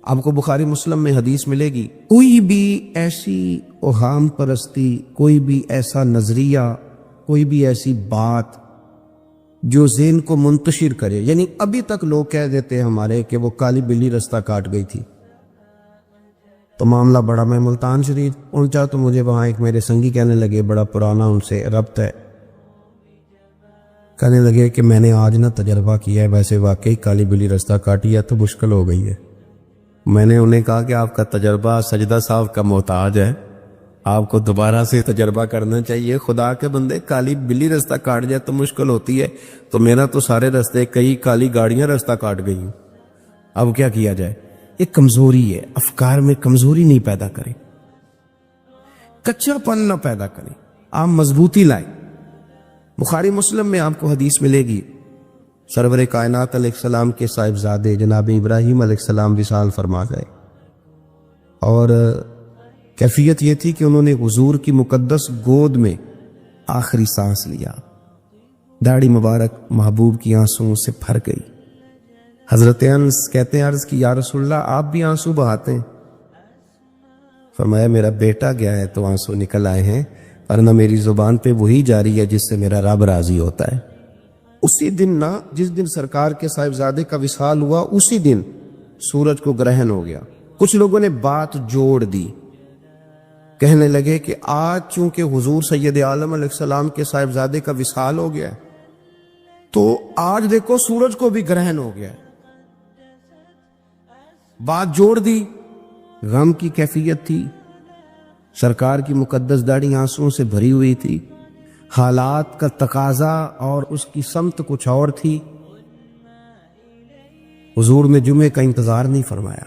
آپ کو بخاری مسلم میں حدیث ملے گی، کوئی بھی ایسی اوہام پرستی، کوئی بھی ایسا نظریہ، کوئی بھی ایسی بات جو ذہن کو منتشر کرے. یعنی ابھی تک لوگ کہہ دیتے ہیں ہمارے کہ وہ کالی بلی رستہ کاٹ گئی تھی. تو معاملہ بڑا، میں ملتان شریف پہنچا تو مجھے وہاں ایک میرے سنگی کہنے لگے، بڑا پرانا ان سے ربط ہے، کہنے لگے کہ میں نے آج نہ تجربہ کیا ہے، ویسے واقعی کالی بلی رستہ کاٹی ہے تو مشکل ہو گئی ہے. میں نے انہیں کہا کہ آپ کا تجربہ سجدہ صاحب کا محتاج ہے، آپ کو دوبارہ سے تجربہ کرنا چاہیے. خدا کے بندے، کالی بلی رستہ کاٹ جائے تو مشکل ہوتی ہے، تو میرا تو سارے رستے، کئی کالی گاڑیاں رستہ کاٹ گئی ہوں، اب کیا کیا جائے. یہ کمزوری ہے. افکار میں کمزوری نہیں پیدا کریں، کچا پن نہ پیدا کریں، آپ مضبوطی لائیں. بخاری مسلم میں آپ کو حدیث ملے گی، سرور کائنات علیہ السلام کے صاحبزادے جناب ابراہیم علیہ السلام وصال فرما گئے، اور کیفیت یہ تھی کہ انہوں نے حضور کی مقدس گود میں آخری سانس لیا. داڑھی مبارک محبوب کی آنسوؤں سے بھر گئی. حضرت انس کہتے ہیں عرض کی یا رسول اللہ آپ بھی آنسو بہاتے ہیں؟ فرمایا میرا بیٹا گیا ہے تو آنسو نکل آئے ہیں، ورنہ میری زبان پہ وہی جاری ہے جس سے میرا رب راضی ہوتا ہے. اسی دن نا، جس دن سرکار کے صاحبزادے کا وصال ہوا، اسی دن سورج کو گرہن ہو گیا. کچھ لوگوں نے بات جوڑ دی، کہنے لگے کہ آج چونکہ حضور سید عالم علیہ السلام کے صاحبزادے کا وصال ہو گیا تو آج دیکھو سورج کو بھی گرہن ہو گیا. بات جوڑ دی. غم کی کیفیت تھی، سرکار کی مقدس داڑھی آنسوؤں سے بھری ہوئی تھی، حالات کا تقاضا اور اس کی سمت کچھ اور تھی. حضور نے جمعے کا انتظار نہیں فرمایا،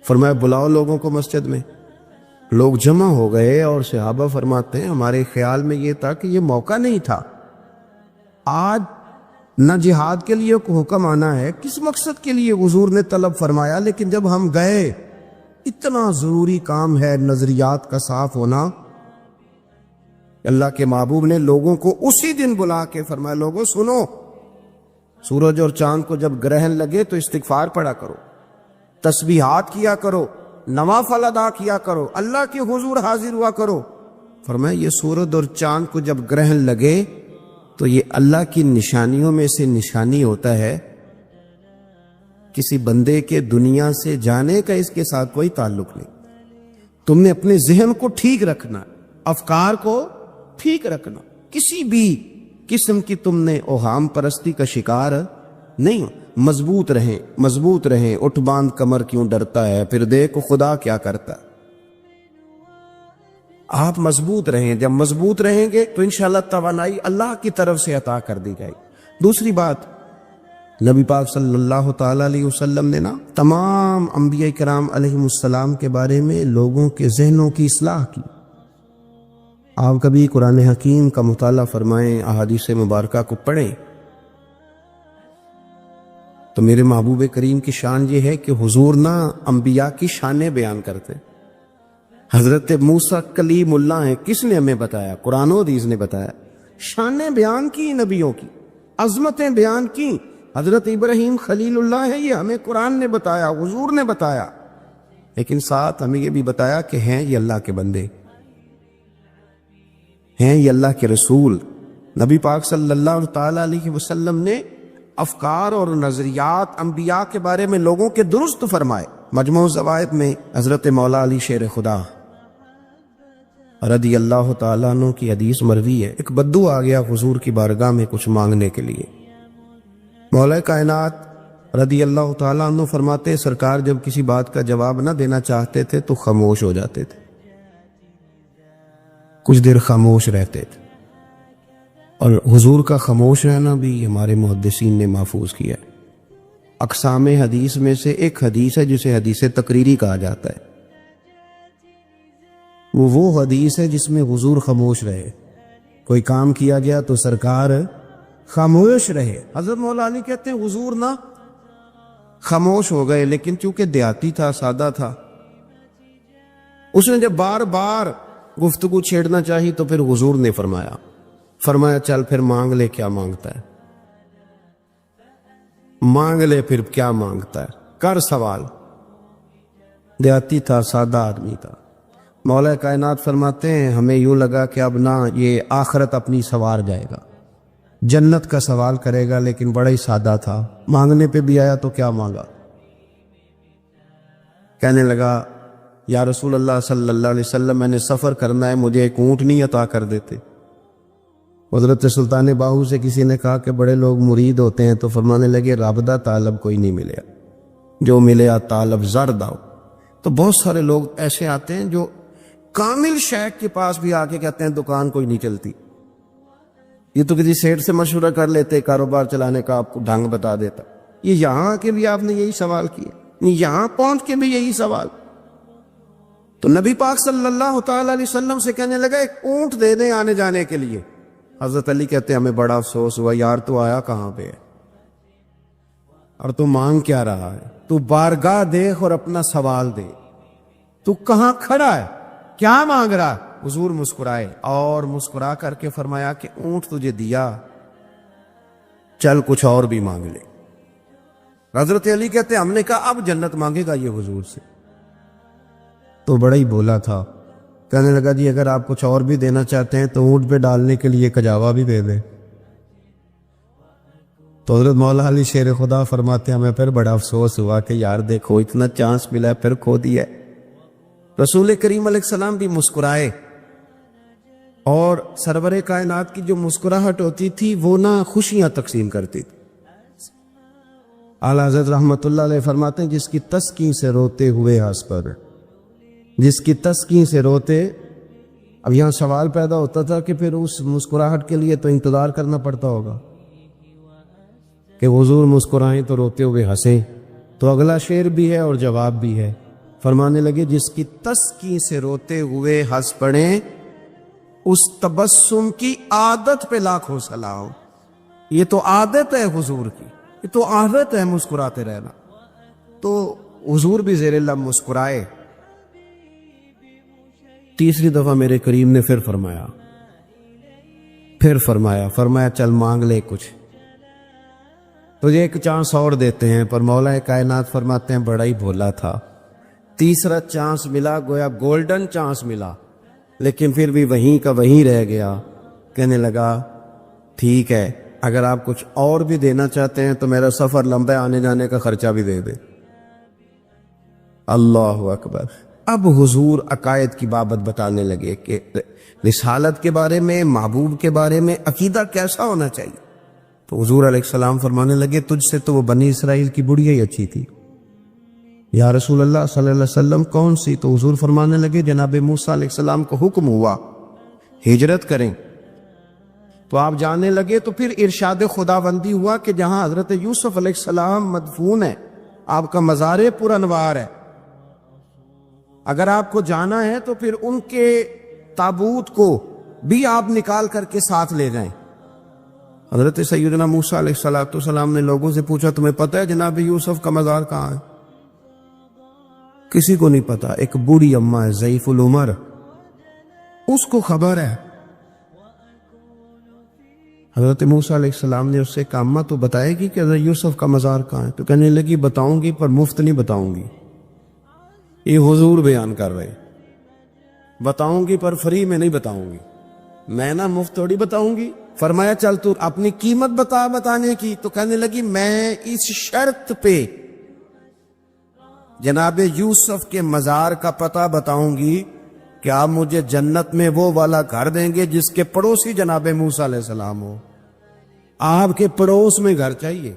فرمایا بلاؤ لوگوں کو مسجد میں. لوگ جمع ہو گئے اور صحابہ فرماتے ہیں ہمارے خیال میں یہ تھا کہ یہ موقع نہیں تھا. آج نہ جہاد کے لیے کو حکم آنا ہے، کس مقصد کے لیے حضور نے طلب فرمایا، لیکن جب ہم گئے اتنا ضروری کام ہے نظریات کا صاف ہونا. اللہ کے محبوب نے لوگوں کو اسی دن بلا کے فرمایا لوگوں سنو، سورج اور چاند کو جب گرہن لگے تو استغفار پڑھا کرو، تسبیحات کیا کرو، نوافل ادا کیا کرو، اللہ کے حضور حاضر ہوا کرو. فرمایا یہ سورج اور چاند کو جب گرہن لگے تو یہ اللہ کی نشانیوں میں سے نشانی ہوتا ہے. کسی بندے کے دنیا سے جانے کا اس کے ساتھ کوئی تعلق نہیں. تم نے اپنے ذہن کو ٹھیک رکھنا، افکار کو ٹھیک رکھنا، کسی بھی قسم کی تم نے اوہام پرستی کا شکار نہیں ہو۔ مضبوط رہیں، مضبوط رہیں، اٹھ باندھ کمر کیوں ڈرتا ہے، پھر دیکھو خدا کیا کرتا ہے۔ آپ مضبوط رہیں، جب مضبوط رہیں گے تو انشاءاللہ توانائی اللہ کی طرف سے عطا کر دی جائے گی۔ دوسری بات، نبی پاک صلی اللہ تعالی علیہ وسلم نے تمام انبیاء کرام علیہم السلام کے بارے میں لوگوں کے ذہنوں کی اصلاح کی۔ آپ کبھی قرآن حکیم کا مطالعہ فرمائیں، احادیث مبارکہ کو پڑھیں تو میرے محبوب کریم کی شان یہ ہے کہ حضور انبیاء کی شانیں بیان کرتے ہیں۔ حضرت موسیٰ کلیم اللہ ہیں، کس نے ہمیں بتایا؟ قرآن و حدیث نے بتایا۔ شانیں بیان کی نبیوں کی، عظمتیں بیان کی۔ حضرت ابراہیم خلیل اللہ ہے، یہ ہمیں قرآن نے بتایا، حضور نے بتایا، لیکن ساتھ ہمیں یہ بھی بتایا کہ ہیں یہ اللہ کے بندے، ہیں یہ اللہ کے رسول۔ نبی پاک صلی اللہ تعالی علیہ وسلم نے افکار اور نظریات انبیاء کے بارے میں لوگوں کے درست فرمائے۔ مجموع الزوائد میں حضرت مولا علی شیر خدا رضی اللہ تعالیٰ عنہ کی حدیث مروی ہے، ایک بدو آ گیا حضور کی بارگاہ میں کچھ مانگنے کے لیے۔ مولا کائنات رضی اللہ تعالیٰ عنہ فرماتے، سرکار جب کسی بات کا جواب نہ دینا چاہتے تھے تو خاموش ہو جاتے تھے، کچھ دیر خاموش رہتے تھے۔ اور حضور کا خاموش رہنا بھی ہمارے محدثین نے محفوظ کیا ہے۔ اقسام حدیث میں سے ایک حدیث ہے جسے حدیث تقریری کہا جاتا ہے، وہ حدیث ہے جس میں حضور خاموش رہے، کوئی کام کیا گیا تو سرکار خاموش رہے۔ حضرت مولا علی کہتے ہیں حضور خاموش ہو گئے، لیکن چونکہ دیہاتی تھا، سادہ تھا، اس نے جب بار بار گفتگو چھیڑنا چاہی تو پھر حضور نے فرمایا چل پھر مانگ لے، کیا مانگتا ہے، مانگ لے پھر کیا مانگتا ہے، کر سوال۔ دیہاتی تھا، سادہ آدمی تھا۔ مولا کائنات فرماتے ہیں ہمیں یوں لگا کہ اب یہ آخرت اپنی سوار جائے گا، جنت کا سوال کرے گا، لیکن بڑا ہی سادہ تھا۔ مانگنے پہ بھی آیا تو کیا مانگا؟ کہنے لگا یا رسول اللہ صلی اللہ علیہ وسلم، میں نے سفر کرنا ہے، مجھے ایک اونٹنی عطا کر دیتے۔ حضرت سلطان باہو سے کسی نے کہا کہ بڑے لوگ مرید ہوتے ہیں، تو فرمانے لگے رب دا طالب کوئی نہیں ملیا، جو ملیا طالب زرد آؤ۔ تو بہت سارے لوگ ایسے آتے ہیں جو کامل شیخ کے پاس بھی آ کے کہتے ہیں دکان کوئی نہیں چلتی، یہ تو کسی سیٹ سے مشورہ کر لیتے، کاروبار چلانے کا آپ کو ڈھنگ بتا دیتا۔ یہ یہاں آ کے بھی آپ نے یہی سوال کیا، یہاں پہنچ کے بھی یہی سوال۔ تو نبی پاک صلی اللہ تعالی علیہ وسلم سے کہنے لگا ایک اونٹ دے دیں آنے جانے کے لیے۔ حضرت علی کہتے ہیں ہمیں بڑا افسوس ہوا، یار تو آیا کہاں پہ ہے اور تو مانگ کیا رہا ہے؟ تو بارگاہ دیکھ اور اپنا سوال دے، تو کہاں کھڑا ہے، کیا مانگ رہا ہے؟ حضور مسکرائے اور مسکرا کر کے فرمایا کہ اونٹ تجھے دیا، چل کچھ اور بھی مانگ لے۔ حضرت علی کہتے ہیں ہم نے کہا اب جنت مانگے گا یہ حضور سے؟ تو بڑا ہی بولا تھا، کہنے لگا جی اگر آپ کچھ اور بھی دینا چاہتے ہیں تو اونٹ پہ ڈالنے کے لیے کجاوا بھی دے دیں۔ تو حضرت مولا علی شیر خدا فرماتے ہیں ہمیں پھر بڑا افسوس ہوا کہ یار دیکھو اتنا چانس ملا ہے پھر کھو دیا ہے۔ رسول کریم علیہ السلام بھی مسکرائے، اور سرور کائنات کی جو مسکراہٹ ہوتی تھی وہ خوشیاں تقسیم کرتی تھی۔ اعلیٰ حضرت رحمت اللہ علیہ فرماتے ہیں جس کی تسکین سے روتے ہوئے ہنس پر، جس کی تسکین سے روتے۔ اب یہاں سوال پیدا ہوتا تھا کہ پھر اس مسکراہٹ کے لیے تو انتظار کرنا پڑتا ہوگا کہ حضور مسکرائیں تو روتے ہوئے ہنسیں، تو اگلا شعر بھی ہے اور جواب بھی ہے۔ فرمانے لگے جس کی تسکین سے روتے ہوئے ہنس پڑیں، اس تبسم کی عادت پہ لاکھوں سلام۔ یہ تو عادت ہے حضور کی، یہ تو عادت ہے مسکراتے رہنا۔ تو حضور بھی زیر لب مسکرائے۔ تیسری دفعہ میرے کریم نے پھر فرمایا چل مانگ لے کچھ، تجھے ایک چانس اور دیتے ہیں۔ پر مولا کائنات فرماتے ہیں بڑا ہی بھولا تھا، تیسرا چانس ملا، گویا گولڈن چانس ملا، لیکن پھر بھی وہیں کا وہیں رہ گیا۔ کہنے لگا ٹھیک ہے اگر آپ کچھ اور بھی دینا چاہتے ہیں تو میرا سفر لمبا ہے، آنے جانے کا خرچہ بھی دے دے۔ اللہ اکبر۔ اب حضور عقائد کی بابت بتانے لگے کہ رسالت کے بارے میں، محبوب کے بارے میں عقیدہ کیسا ہونا چاہیے. تو حضور علیہ السلام فرمانے لگے تجھ سے تو وہ بنی اسرائیل کی بڑھیا ہی اچھی تھی. یا رسول اللہ صلی اللہ علیہ وسلم کون سی؟ تو حضور فرمانے لگے جناب موسیٰ علیہ السلام کو حکم ہوا ہجرت کریں تو آپ جانے لگے. تو پھر ارشاد خداوندی ہوا کہ جہاں حضرت یوسف علیہ السلام مدفون ہے، آپ کا مزار پر انوار ہے، اگر آپ کو جانا ہے تو پھر ان کے تابوت کو بھی آپ نکال کر کے ساتھ لے جائیں. حضرت سیدنا موسیٰ علیہ السلام نے لوگوں سے پوچھا تمہیں پتہ ہے جناب یوسف کا مزار کہاں ہے؟ کسی کو نہیں پتا. ایک بوڑھی اماں ہے ضعیف العمر، اس کو خبر ہے. حضرت موسیٰ علیہ السلام نے اس سے کہا اماں تو بتائے گی کہ حضرت یوسف کا مزار کہاں ہے؟ تو کہنے لگی بتاؤں گی پر مفت نہیں بتاؤں گی. یہ حضور بیان کر رہے، بتاؤں گی پر فری میں نہیں بتاؤں گی. میں نا مفت تھوڑی بتاؤں گی. فرمایا چل تو اپنی قیمت بتا بتانے کی. تو کہنے لگی میں اس شرط پہ جناب یوسف کے مزار کا پتہ بتاؤں گی کہ آپ مجھے جنت میں وہ والا گھر دیں گے جس کے پڑوسی جناب موسیٰ علیہ السلام ہو. آپ کے پڑوس میں گھر چاہیے.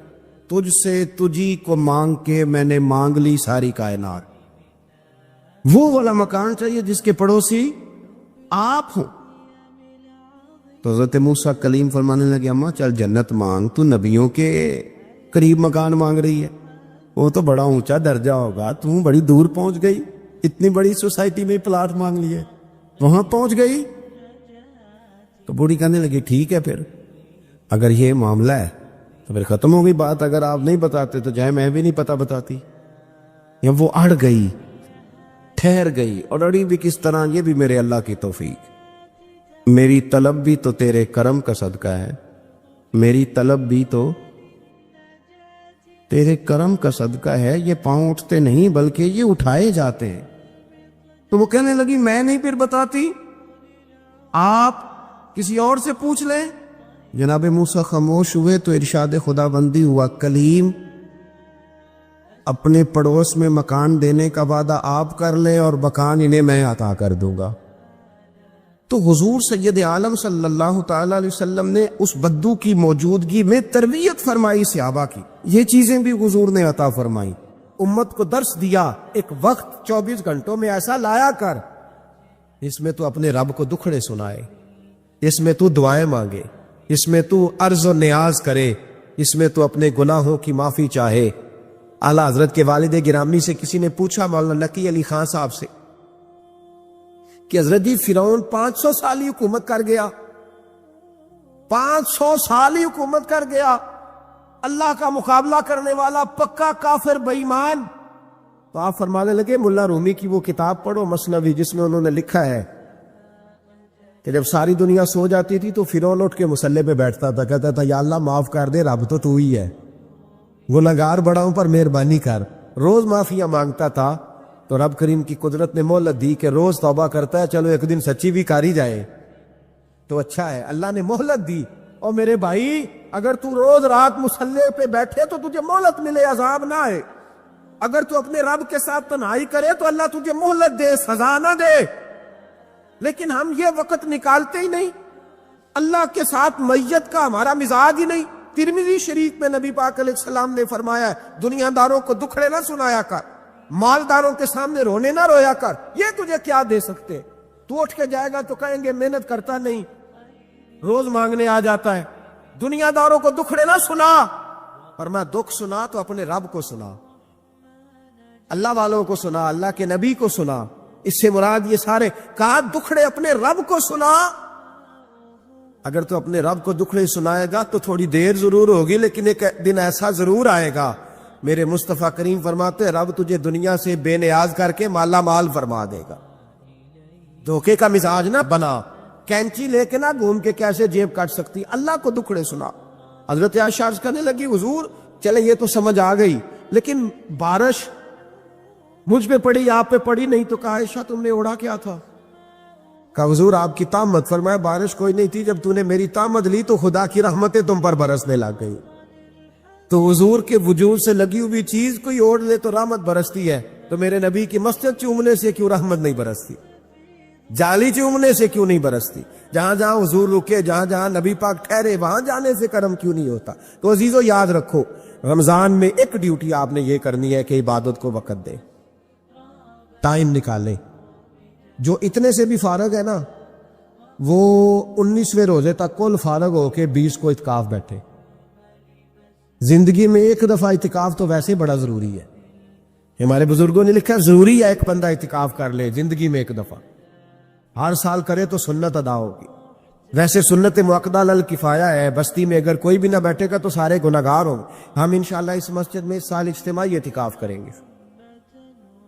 تجھ سے تجھی کو مانگ کے میں نے مانگ لی ساری کائنات. وہ والا مکان چاہیے جس کے پڑوسی آپ ہوں. تو حضرت موسیٰ کلیم فرمانے لگے اماں چل جنت مانگ، تو نبیوں کے قریب مکان مانگ رہی ہے، وہ تو بڑا اونچا درجہ ہوگا، تو بڑی دور پہنچ گئی، اتنی بڑی سوسائٹی میں پلاٹ مانگ لیے، وہاں پہنچ گئی. تو بوڑھی کہنے لگی ٹھیک ہے پھر اگر یہ معاملہ ہے تو پھر ختم ہو گئی بات. اگر آپ نہیں بتاتے تو چاہے میں بھی نہیں پتہ بتاتی. یا وہ اڑ گئی، ٹھہر گئی. اور اڑی بھی کس طرح؟ یہ بھی میرے اللہ کی توفیق. میری طلب بھی تو تیرے کرم کا صدقہ ہے، میری طلب بھی تو تیرے کرم کا صدقہ ہے. یہ پاؤں اٹھتے نہیں بلکہ یہ اٹھائے جاتے ہیں. تو وہ کہنے لگی میں نہیں پھر بتاتی، آپ کسی اور سے پوچھ لیں. جناب موسیٰ خاموش ہوئے تو ارشاد خداوندی ہوا کلیم اپنے پڑوس میں مکان دینے کا وعدہ آپ کر لیں اور مکان انہیں میں عطا کر دوں گا. تو حضور سید عالم صلی اللہ تعالی علیہ وسلم نے اس بدو کی موجودگی میں تربیت فرمائی صحابہ کی. یہ چیزیں بھی حضور نے عطا فرمائی. امت کو درس دیا ایک وقت 24 گھنٹوں میں ایسا لایا کر اس میں تو اپنے رب کو دکھڑے سنائے، اس میں تو دعائیں مانگے، اس میں تو عرض و نیاز کرے، اس میں تو اپنے گناہوں کی معافی چاہے. اعلیٰ حضرت کے والد گرامی سے کسی نے پوچھا مولانا نقی علی خان صاحب سے کہ حضرت جی فرعون 500 سال ہی حکومت کر گیا، 500 سال ہی حکومت کر گیا، اللہ کا مقابلہ کرنے والا پکا کافر بے ایمان. تو آپ فرمانے لگے ملا رومی کی وہ کتاب پڑھو مثنوی، جس میں انہوں نے لکھا ہے کہ جب ساری دنیا سو جاتی تھی تو فرعون اٹھ کے مصلے پہ بیٹھتا تھا، کہتا تھا یا اللہ معاف کر دے، رب تو ہی ہے، گنہگار بڑا ہوں پر مہربانی کر. روز معافیاں مانگتا تھا تو رب کریم کی قدرت نے مہلت دی کہ روز توبہ کرتا ہے، چلو ایک دن سچی بھی کاری جائے تو اچھا ہے. اللہ نے مہلت دی. اور میرے بھائی اگر تو روز رات مصلے پہ بیٹھے تو تجھے مہلت ملے، عذاب نہ آئے. اگر تو اپنے رب کے ساتھ تنہائی کرے تو اللہ تجھے مہلت دے، سزا نہ دے. لیکن ہم یہ وقت نکالتے ہی نہیں. اللہ کے ساتھ میت کا ہمارا مزاج ہی نہیں. ترمذی شریف میں نبی پاک علیہ السلام نے فرمایا ہے دنیا داروں کو دکھڑے نہ سنایا کر، مالداروں کے سامنے رونے نہ رویا کر. یہ تجھے کیا دے سکتے؟ تو اٹھ کے جائے گا تو کہیں گے محنت کرتا نہیں، روز مانگنے آ جاتا ہے. دنیا داروں کو دکھڑے نہ سنا، اور میں دکھ سنا تو اپنے رب کو سنا، اللہ والوں کو سنا، اللہ کے نبی کو سنا. اس سے مراد یہ سارے کہا دکھڑے اپنے رب کو سنا. اگر تو اپنے رب کو دکھڑے سنائے گا تو تھوڑی دیر ضرور ہوگی، لیکن ایک دن ایسا ضرور آئے گا. میرے مصطفیٰ کریم فرماتے ہیں رب تجھے دنیا سے بے نیاز کر کے مالا مال فرما دے گا. دھوکے کا مزاج نہ بنا، کینچی لے کے نہ گھوم کے کیسے جیب کاٹ سکتی. اللہ کو دکھڑے سنا. حضرت عائشہ عرض کرنے لگی حضور چلے یہ تو سمجھ آ گئی، لیکن بارش مجھ پہ پڑی آپ پہ پڑی نہیں. تو کہا عائشہ تم نے اوڑا کیا تھا؟ کہا حضور آپ کی طامت. فرمایا بارش کوئی نہیں تھی، جب تو نے میری طامت لی تو خدا کی رحمتیں تم پر برسنے لگ گئی. تو حضور کے وجود سے لگی ہوئی چیز کوئی اوڑھ لے تو رحمت برستی ہے. تو میرے نبی کی مسجد چومنے سے کیوں رحمت نہیں برستی؟ جالی چومنے سے کیوں نہیں برستی؟ جہاں جہاں حضور رکے، جہاں جہاں نبی پاک ٹھہرے، وہاں جانے سے کرم کیوں نہیں ہوتا؟ تو عزیزو یاد رکھو، رمضان میں ایک ڈیوٹی آپ نے یہ کرنی ہے کہ عبادت کو وقت دیں، ٹائم نکالیں۔ جو اتنے سے بھی فارغ ہے نا، وہ 19ویں روزے تک کل فارغ ہو کے 20 کو اعتکاف بیٹھے۔ زندگی میں ایک دفعہ اعتکاف تو ویسے بڑا ضروری ہے، ہمارے بزرگوں نے لکھا ضروری ہے ایک بندہ اعتکاف کر لے زندگی میں ایک دفعہ، ہر سال کرے تو سنت ادا ہوگی۔ ویسے سنت مؤکدہ الکفایہ ہے، بستی میں اگر کوئی بھی نہ بیٹھے گا تو سارے گناہگار ہوں گے۔ ہم انشاءاللہ اس مسجد میں اس سال اجتماعی اعتکاف کریں گے۔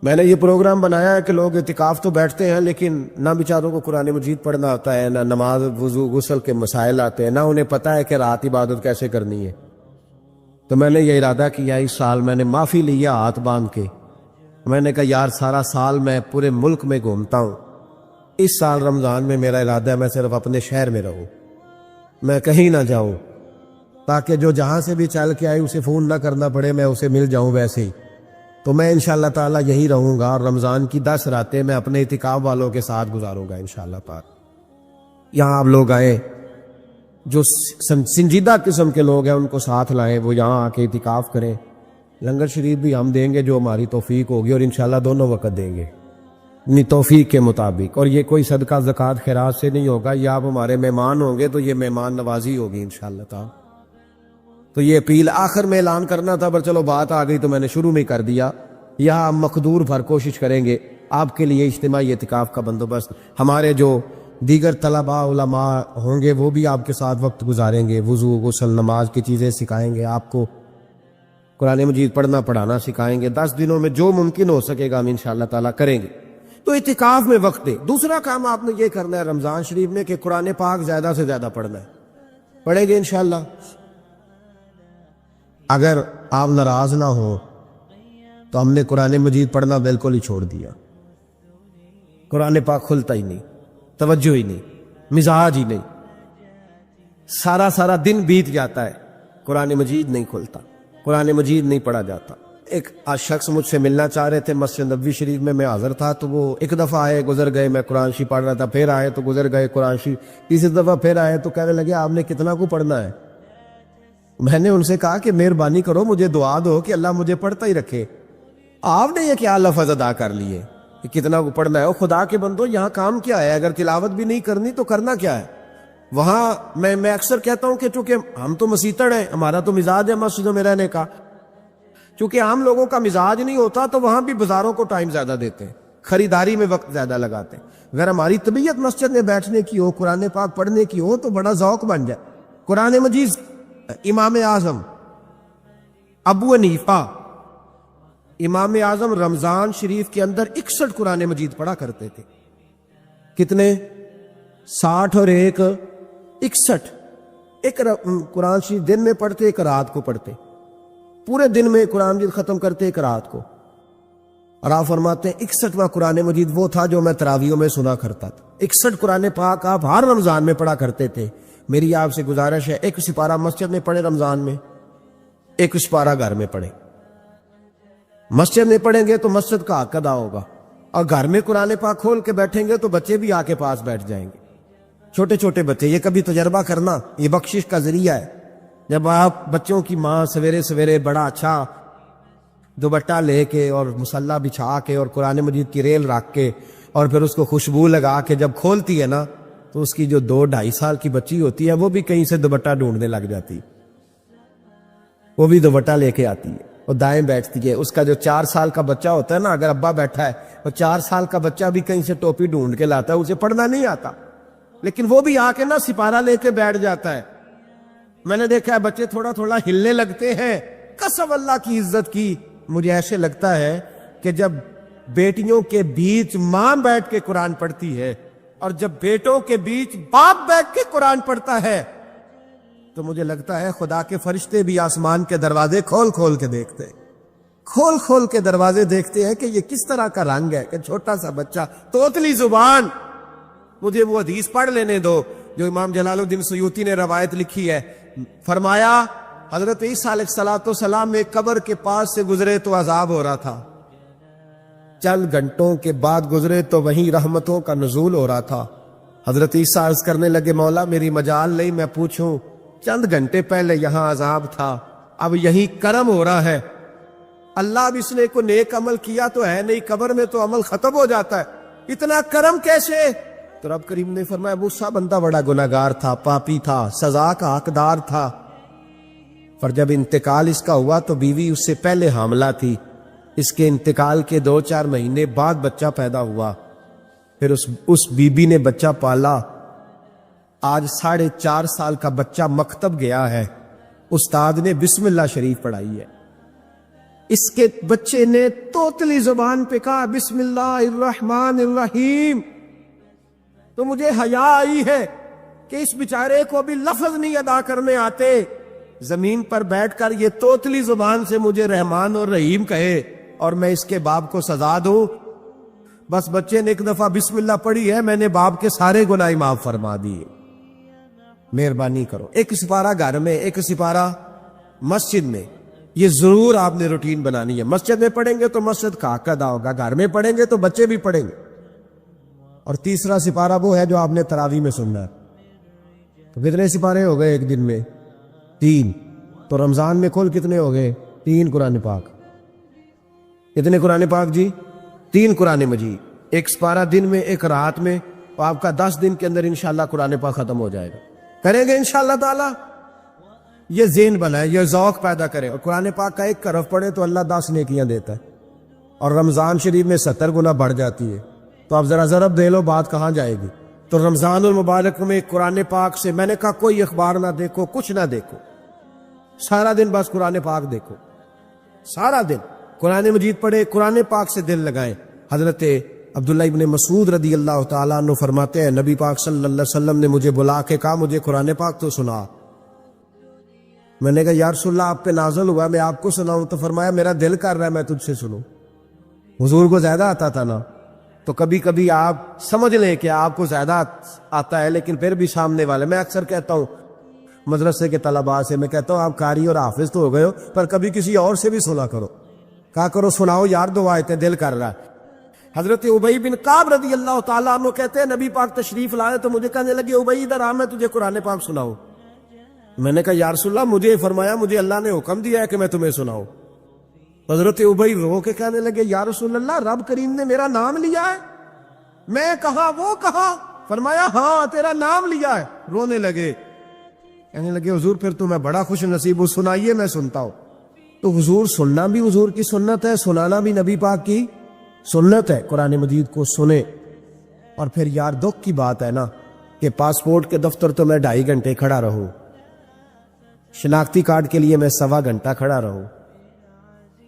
میں نے یہ پروگرام بنایا ہے کہ لوگ اعتکاف تو بیٹھتے ہیں لیکن نہ بیچاروں کو قرآن مجید پڑھنا ہوتا ہے، نہ نماز وضو غسل کے مسائل آتے ہیں، نہ انہیں پتہ ہے کہ رات عبادت کیسے کرنی ہے۔ تو میں نے یہ ارادہ کیا، اس سال میں نے معافی لیا ہاتھ باندھ کے۔ میں نے کہا یار سارا سال میں پورے ملک میں گھومتا ہوں، اس سال رمضان میں میرا ارادہ ہے میں صرف اپنے شہر میں رہوں، میں کہیں نہ جاؤں، تاکہ جو جہاں سے بھی چل کے آئے اسے فون نہ کرنا پڑے، میں اسے مل جاؤں ویسے ہی۔ تو میں انشاءاللہ تعالیٰ یہی رہوں گا، اور رمضان کی 10 راتیں میں اپنے اعتکاف والوں کے ساتھ گزاروں گا انشاءاللہ تعالیٰ۔ یہاں آپ لوگ آئے، جو سنجیدہ قسم کے لوگ ہیں ان کو ساتھ لائیں، وہ یہاں آ کے اعتکاف کریں۔ لنگر شریف بھی ہم دیں گے جو ہماری توفیق ہوگی، اور انشاءاللہ دونوں وقت دیں گے اپنی توفیق کے مطابق، اور یہ کوئی صدقہ زکوٰۃ خیرات سے نہیں ہوگا، یہ آپ ہمارے مہمان ہوں گے تو یہ مہمان نوازی ہوگی انشاءاللہ تعالیٰ۔ تو یہ اپیل آخر میں اعلان کرنا تھا، پر چلو بات آ گئی تو میں نے شروع میں کر دیا۔ یہاں ہم مقدور بھر کوشش کریں گے آپ کے لیے اجتماعی اعتکاف کا بندوبست، ہمارے جو دیگر طلباء علماء ہوں گے وہ بھی آپ کے ساتھ وقت گزاریں گے، وضو غسل نماز کی چیزیں سکھائیں گے آپ کو، قرآن مجید پڑھنا پڑھانا سکھائیں گے۔ 10 دنوں میں جو ممکن ہو سکے گا ہم انشاءاللہ تعالیٰ کریں گے۔ تو اعتکاف میں وقت دے۔ دوسرا کام آپ نے یہ کرنا ہے رمضان شریف میں کہ قرآن پاک زیادہ سے زیادہ پڑھنا ہے، پڑھیں گے انشاءاللہ۔ اگر آپ ناراض نہ ہو تو ہم نے قرآن مجید پڑھنا بالکل ہی چھوڑ دیا، قرآن پاک کھلتا ہی نہیں، توجہ ہی نہیں، مزاج ہی نہیں، سارا دن بیت جاتا ہے، قرآن مجید نہیں کھلتا، قرآن مجید نہیں پڑھا جاتا۔ ایک شخص مجھ سے ملنا چاہ رہے تھے مسجد نبوی شریف میں حاضر تھا، تو وہ ایک دفعہ آئے گزر گئے، میں قرآن شریف پڑھ رہا تھا، پھر آئے تو گزر گئے قرآن شریف، تیسری دفعہ پھر آئے تو کہنے لگے آپ نے کتنا کو پڑھنا ہے؟ میں نے ان سے کہا کہ مہربانی کرو مجھے دعا دو کہ اللہ مجھے پڑھتا ہی رکھے، آپ نے یہ کیا لفظ ادا کر لیے کہ کتنا کو پڑھنا ہے؟ او خدا کے بندو، یہاں کام کیا ہے؟ اگر تلاوت بھی نہیں کرنی تو کرنا کیا ہے وہاں؟ میں اکثر کہتا ہوں کہ چونکہ ہم تو مسیتڑ ہیں، ہمارا تو مزاج ہے مسجدوں میں رہنے کا، چونکہ عام لوگوں کا مزاج نہیں ہوتا تو وہاں بھی بازاروں کو ٹائم زیادہ دیتے ہیں، خریداری میں وقت زیادہ لگاتے ہیں۔ اگر ہماری طبیعت مسجد میں بیٹھنے کی ہو، قرآن پاک پڑھنے کی ہو تو بڑا ذوق بن جائے۔ قرآن مجید امام اعظم ابو حنیفہ امام اعظم رمضان شریف کے اندر 61 قرآن مجید پڑھا کرتے تھے۔ کتنے؟ 60 اور ایک 61۔ ایک قرآن شریف دن میں پڑھتے، ایک رات کو پڑھتے، پورے دن میں قرآن مجید ختم کرتے، ایک رات کو۔ اور آپ فرماتے ہیں 61واں قرآن مجید وہ تھا جو میں تراویحوں میں سنا کرتا تھا۔ 61 قرآن پاک آپ ہر رمضان میں پڑھا کرتے تھے۔ میری آپ سے گزارش ہے ایک سپارہ مسجد میں پڑھیں رمضان میں، ایک سپارہ گھر میں پڑھیں۔ مسجد میں پڑھیں گے تو مسجد کا حق ادا ہوگا، اور گھر میں قرآن پاک کھول کے بیٹھیں گے تو بچے بھی آ کے پاس بیٹھ جائیں گے، چھوٹے چھوٹے بچے۔ یہ کبھی تجربہ کرنا، یہ بخشش کا ذریعہ ہے۔ جب آپ بچوں کی ماں سویرے سویرے بڑا اچھا دوپٹہ لے کے اور مصلی بچھا کے اور قرآن مجید کی ریل رکھ کے اور پھر اس کو خوشبو لگا کے جب کھولتی ہے نا، تو اس کی جو 2-2.5 سال کی بچی ہوتی ہے وہ بھی کہیں سے دوپٹہ ڈھونڈنے لگ جاتی، وہ بھی دوپٹہ لے کے آتی ہے اور دائیں بیٹھتی ہے۔ اس کا جو 4 سال کا بچہ ہوتا ہے نا، اگر ابا بیٹھا ہے اور 4 سال کا بچہ بھی کہیں سے ٹوپی ڈھونڈ کے لاتا ہے، اسے پڑھنا نہیں آتا، لیکن وہ بھی آ کے نا سپارہ لے کے بیٹھ جاتا ہے۔ میں نے دیکھا ہے بچے تھوڑا تھوڑا ہلنے لگتے ہیں۔ قسم اللہ کی عزت کی، مجھے ایسے لگتا ہے کہ جب بیٹیوں کے بیچ ماں بیٹھ کے قرآن پڑھتی ہے اور جب بیٹوں کے بیچ باپ بیٹھ کے قرآن پڑھتا ہے تو مجھے لگتا ہے خدا کے فرشتے بھی آسمان کے دروازے کھول کھول کے دیکھتے ہیں، کھول کھول کے دروازے دیکھتے ہیں کہ یہ کس طرح کا رنگ ہے کہ چھوٹا سا بچہ توتلی زبان۔ مجھے وہ حدیث پڑھ لینے دو جو امام جلال الدین سیوطی نے روایت لکھی ہے۔ فرمایا حضرت عیسیٰ علیہ السلام ایک قبر کے پاس سے گزرے تو عذاب ہو رہا تھا، چند گھنٹوں کے بعد گزرے تو وہیں رحمتوں کا نزول ہو رہا تھا۔ حضرت عیسیٰ عرض کرنے لگے مولا میری مجال نہیں میں پوچھوں، چند گھنٹے پہلے یہاں عذاب تھا، اب یہیں کرم ہو رہا ہے۔ اللہ اب اس نے کوئی نیک عمل کیا تو ہے نہیں، قبر میں تو عمل ختم ہو جاتا ہے، اتنا کرم کیسے؟ تو رب کریم نے فرمایا موسیٰ بندہ بڑا گناہگار تھا، پاپی تھا، سزا کا حقدار تھا، پر جب انتقال اس کا ہوا تو بیوی اس سے پہلے حاملہ تھی، اس کے انتقال کے 2-4 مہینے بعد بچہ پیدا ہوا، پھر اس بی بی نے بچہ پالا، آج 4.5 سال کا بچہ مکتب گیا ہے، استاد نے بسم اللہ شریف پڑھائی ہے، اس کے بچے نے توتلی زبان پہ کہا بسم اللہ الرحمن الرحیم، تو مجھے حیا آئی ہے کہ اس بیچارے کو بھی لفظ نہیں ادا کرنے آتے، زمین پر بیٹھ کر یہ توتلی زبان سے مجھے رحمان اور رحیم کہے اور میں اس کے باپ کو سزا دوں۔ بس بچے نے ایک دفعہ بسم اللہ پڑھی ہے، میں نے باپ کے سارے گناہ معاف فرما دیے، مہربانی کرو۔ ایک سپارہ گھر میں، ایک سپارہ مسجد میں، یہ ضرور آپ نے روٹین بنانی ہے۔ مسجد میں پڑھیں گے تو مسجد کا حق ادا ہوگا، گھر میں پڑھیں گے تو بچے بھی پڑھیں گے۔ اور تیسرا سپارہ وہ ہے جو آپ نے تراویح میں سننا ہے۔ تو کتنے سپارے ہو گئے ایک دن میں؟ 3۔ تو رمضان میں کل کتنے ہو گئے؟ 3 قرآن پاک۔ کتنے قرآن پاک جی؟ 3 قرآن مجید، ایک سپارہ دن میں، ایک رات میں، تو آپ کا 10 دن کے اندر انشاءاللہ قرآن پاک ختم ہو جائے گا۔ کریں گے انشاءاللہ تعالی؟ یہ ذہن بنائے، یہ ذوق پیدا کرے، اور قرآن پاک کا ایک حرف پڑھے تو اللہ 10 نیکیاں دیتا ہے، اور رمضان شریف میں 70 گنا بڑھ جاتی ہے۔ تو آپ ذرا ضرب دے لو، بات کہاں جائے گی؟ تو رمضان المبارک میں قرآن پاک سے میں نے کہا کوئی اخبار نہ دیکھو، کچھ نہ دیکھو، سارا دن بس قرآن پاک دیکھو، سارا دن قرآن مجید پڑھے، قرآن پاک سے دل لگائیں۔ حضرت عبداللہ ابن مسعود رضی اللہ تعالیٰ عنہ فرماتے ہیں نبی پاک صلی اللہ علیہ وسلم نے مجھے بلا کے کہا مجھے قرآن پاک تو سنا۔ میں نے کہا یا رسول اللہ آپ پہ نازل ہوا میں آپ کو سناؤں؟ تو فرمایا میرا دل کر رہا ہے میں تجھ سے سنوں۔ حضور کو زیادہ آتا تھا نا، تو کبھی کبھی آپ سمجھ لیں کہ آپ کو زیادہ آتا ہے، لیکن پھر بھی سامنے والے، میں اکثر کہتا ہوں مدرسے کے طلباء سے، میں کہتا ہوں آپ قاری اور حافظ تو ہو گئے ہو، پر کبھی کسی اور سے بھی سنا کرو، کہا کرو سناؤ یار 2 آیتیں، دل کر رہا ہے۔ حضرت ابی بن کعب رضی اللہ تعالیٰ عنہ کہتے ہیں نبی پاک تشریف لائے تو مجھے کہنے لگے ابی ادھر آ میں تجھے قرآن پاک سناؤں۔ میں نے کہا یا رسول اللہ مجھے فرمایا مجھے اللہ نے حکم دیا ہے کہ میں تمہیں سناؤں۔ حضرت ابی رو کے کہنے لگے یا رسول اللہ رب کریم نے میرا نام لیا ہے؟ میں کہا وہ کہا؟ فرمایا ہاں تیرا نام لیا ہے۔ رونے لگے، کہنے لگے حضور پھر تو میں بڑا خوش نصیب ہوں، سنائیے میں سنتا ہوں۔ تو حضور سننا بھی حضور کی سنت ہے، سنانا بھی نبی پاک کی سنت ہے، قرآن مجید کو سنیں۔ اور پھر یار دکھ کی بات ہے نا کہ پاسپورٹ کے دفتر تو میں 2.5 گھنٹے کھڑا رہوں، شناختی کارڈ کے لیے میں 1.25 گھنٹہ کھڑا رہوں،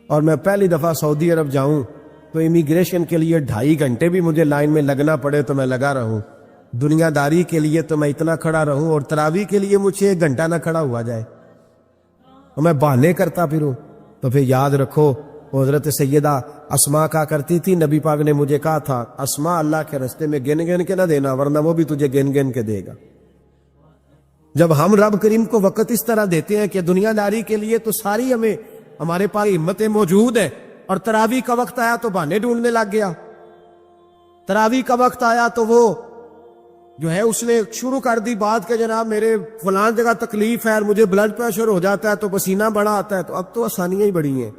اور میں پہلی دفعہ سعودی عرب جاؤں تو امیگریشن کے لیے 2.5 گھنٹے بھی مجھے لائن میں لگنا پڑے تو میں لگا رہوں، دنیا داری کے لیے تو میں اتنا کھڑا رہوں، اور تراویح کے لیے مجھے 1 گھنٹہ نہ کھڑا ہوا جائے اور میں بہانے کرتا پھروں۔ تو پھر یاد رکھو حضرت سیدہ اسماء کہا کرتی تھی نبی پاک نے مجھے کہا تھا اسماء اللہ کے رستے میں گن گن کے نہ دینا ورنہ وہ بھی تجھے گن گن کے دے گا۔ جب ہم رب کریم کو وقت اس طرح دیتے ہیں کہ دنیا داری کے لیے تو ساری ہمارے پاس ہمتیں موجود ہیں، اور تراویح کا وقت آیا تو بہانے ڈھونڈنے لگ گیا، تراویح کا وقت آیا تو وہ جو ہے اس نے شروع کر دی بات کہ جناب میرے فلان جگہ تکلیف ہے اور مجھے بلڈ پریشر ہو جاتا ہے تو پسینہ بڑا آتا ہے۔ تو اب تو آسانیاں ہی بڑی ہیں۔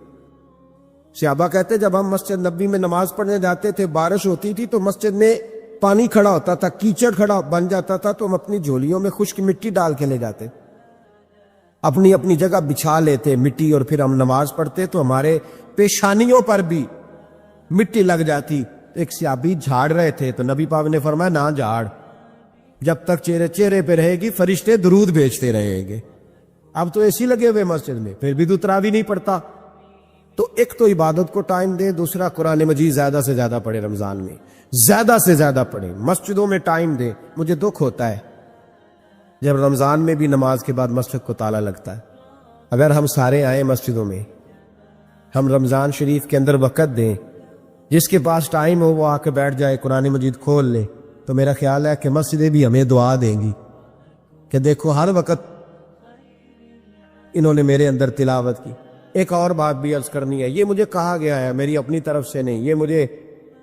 صحابہ کہتے جب ہم مسجد نبی میں نماز پڑھنے جاتے تھے بارش ہوتی تھی تو مسجد میں پانی کھڑا ہوتا تھا، کیچڑ کھڑا بن جاتا تھا، تو ہم اپنی جھولیوں میں خشک مٹی ڈال کے لے جاتے، اپنی اپنی جگہ بچھا لیتے مٹی، اور پھر ہم نماز پڑھتے تو ہمارے پیشانیوں پر بھی مٹی لگ جاتی۔ ایک صحابی جھاڑ رہے تھے تو نبی پاک نے فرمایا نہ جھاڑ، جب تک چہرے پہ رہے گی فرشتے درود بھیجتے رہیں گے۔ اب تو ایسی لگے ہوئے مسجد میں پھر بھی تو تراویح نہیں پڑھتا۔ تو ایک تو عبادت کو ٹائم دے، دوسرا قرآن مجید زیادہ سے زیادہ پڑھے، رمضان میں زیادہ سے زیادہ پڑھے، مسجدوں میں ٹائم دے۔ مجھے دکھ ہوتا ہے جب رمضان میں بھی نماز کے بعد مسجد کو تالا لگتا ہے۔ اگر ہم سارے آئیں مسجدوں میں، ہم رمضان شریف کے اندر وقت دیں، جس کے پاس ٹائم ہو وہ آ کے بیٹھ جائے، قرآن مجید کھول لے، تو میرا خیال ہے کہ مسجدیں بھی ہمیں دعا دیں گی کہ دیکھو ہر وقت انہوں نے میرے اندر تلاوت کی۔ ایک اور بات بھی عرض کرنی ہے، یہ مجھے کہا گیا ہے، میری اپنی طرف سے نہیں، یہ مجھے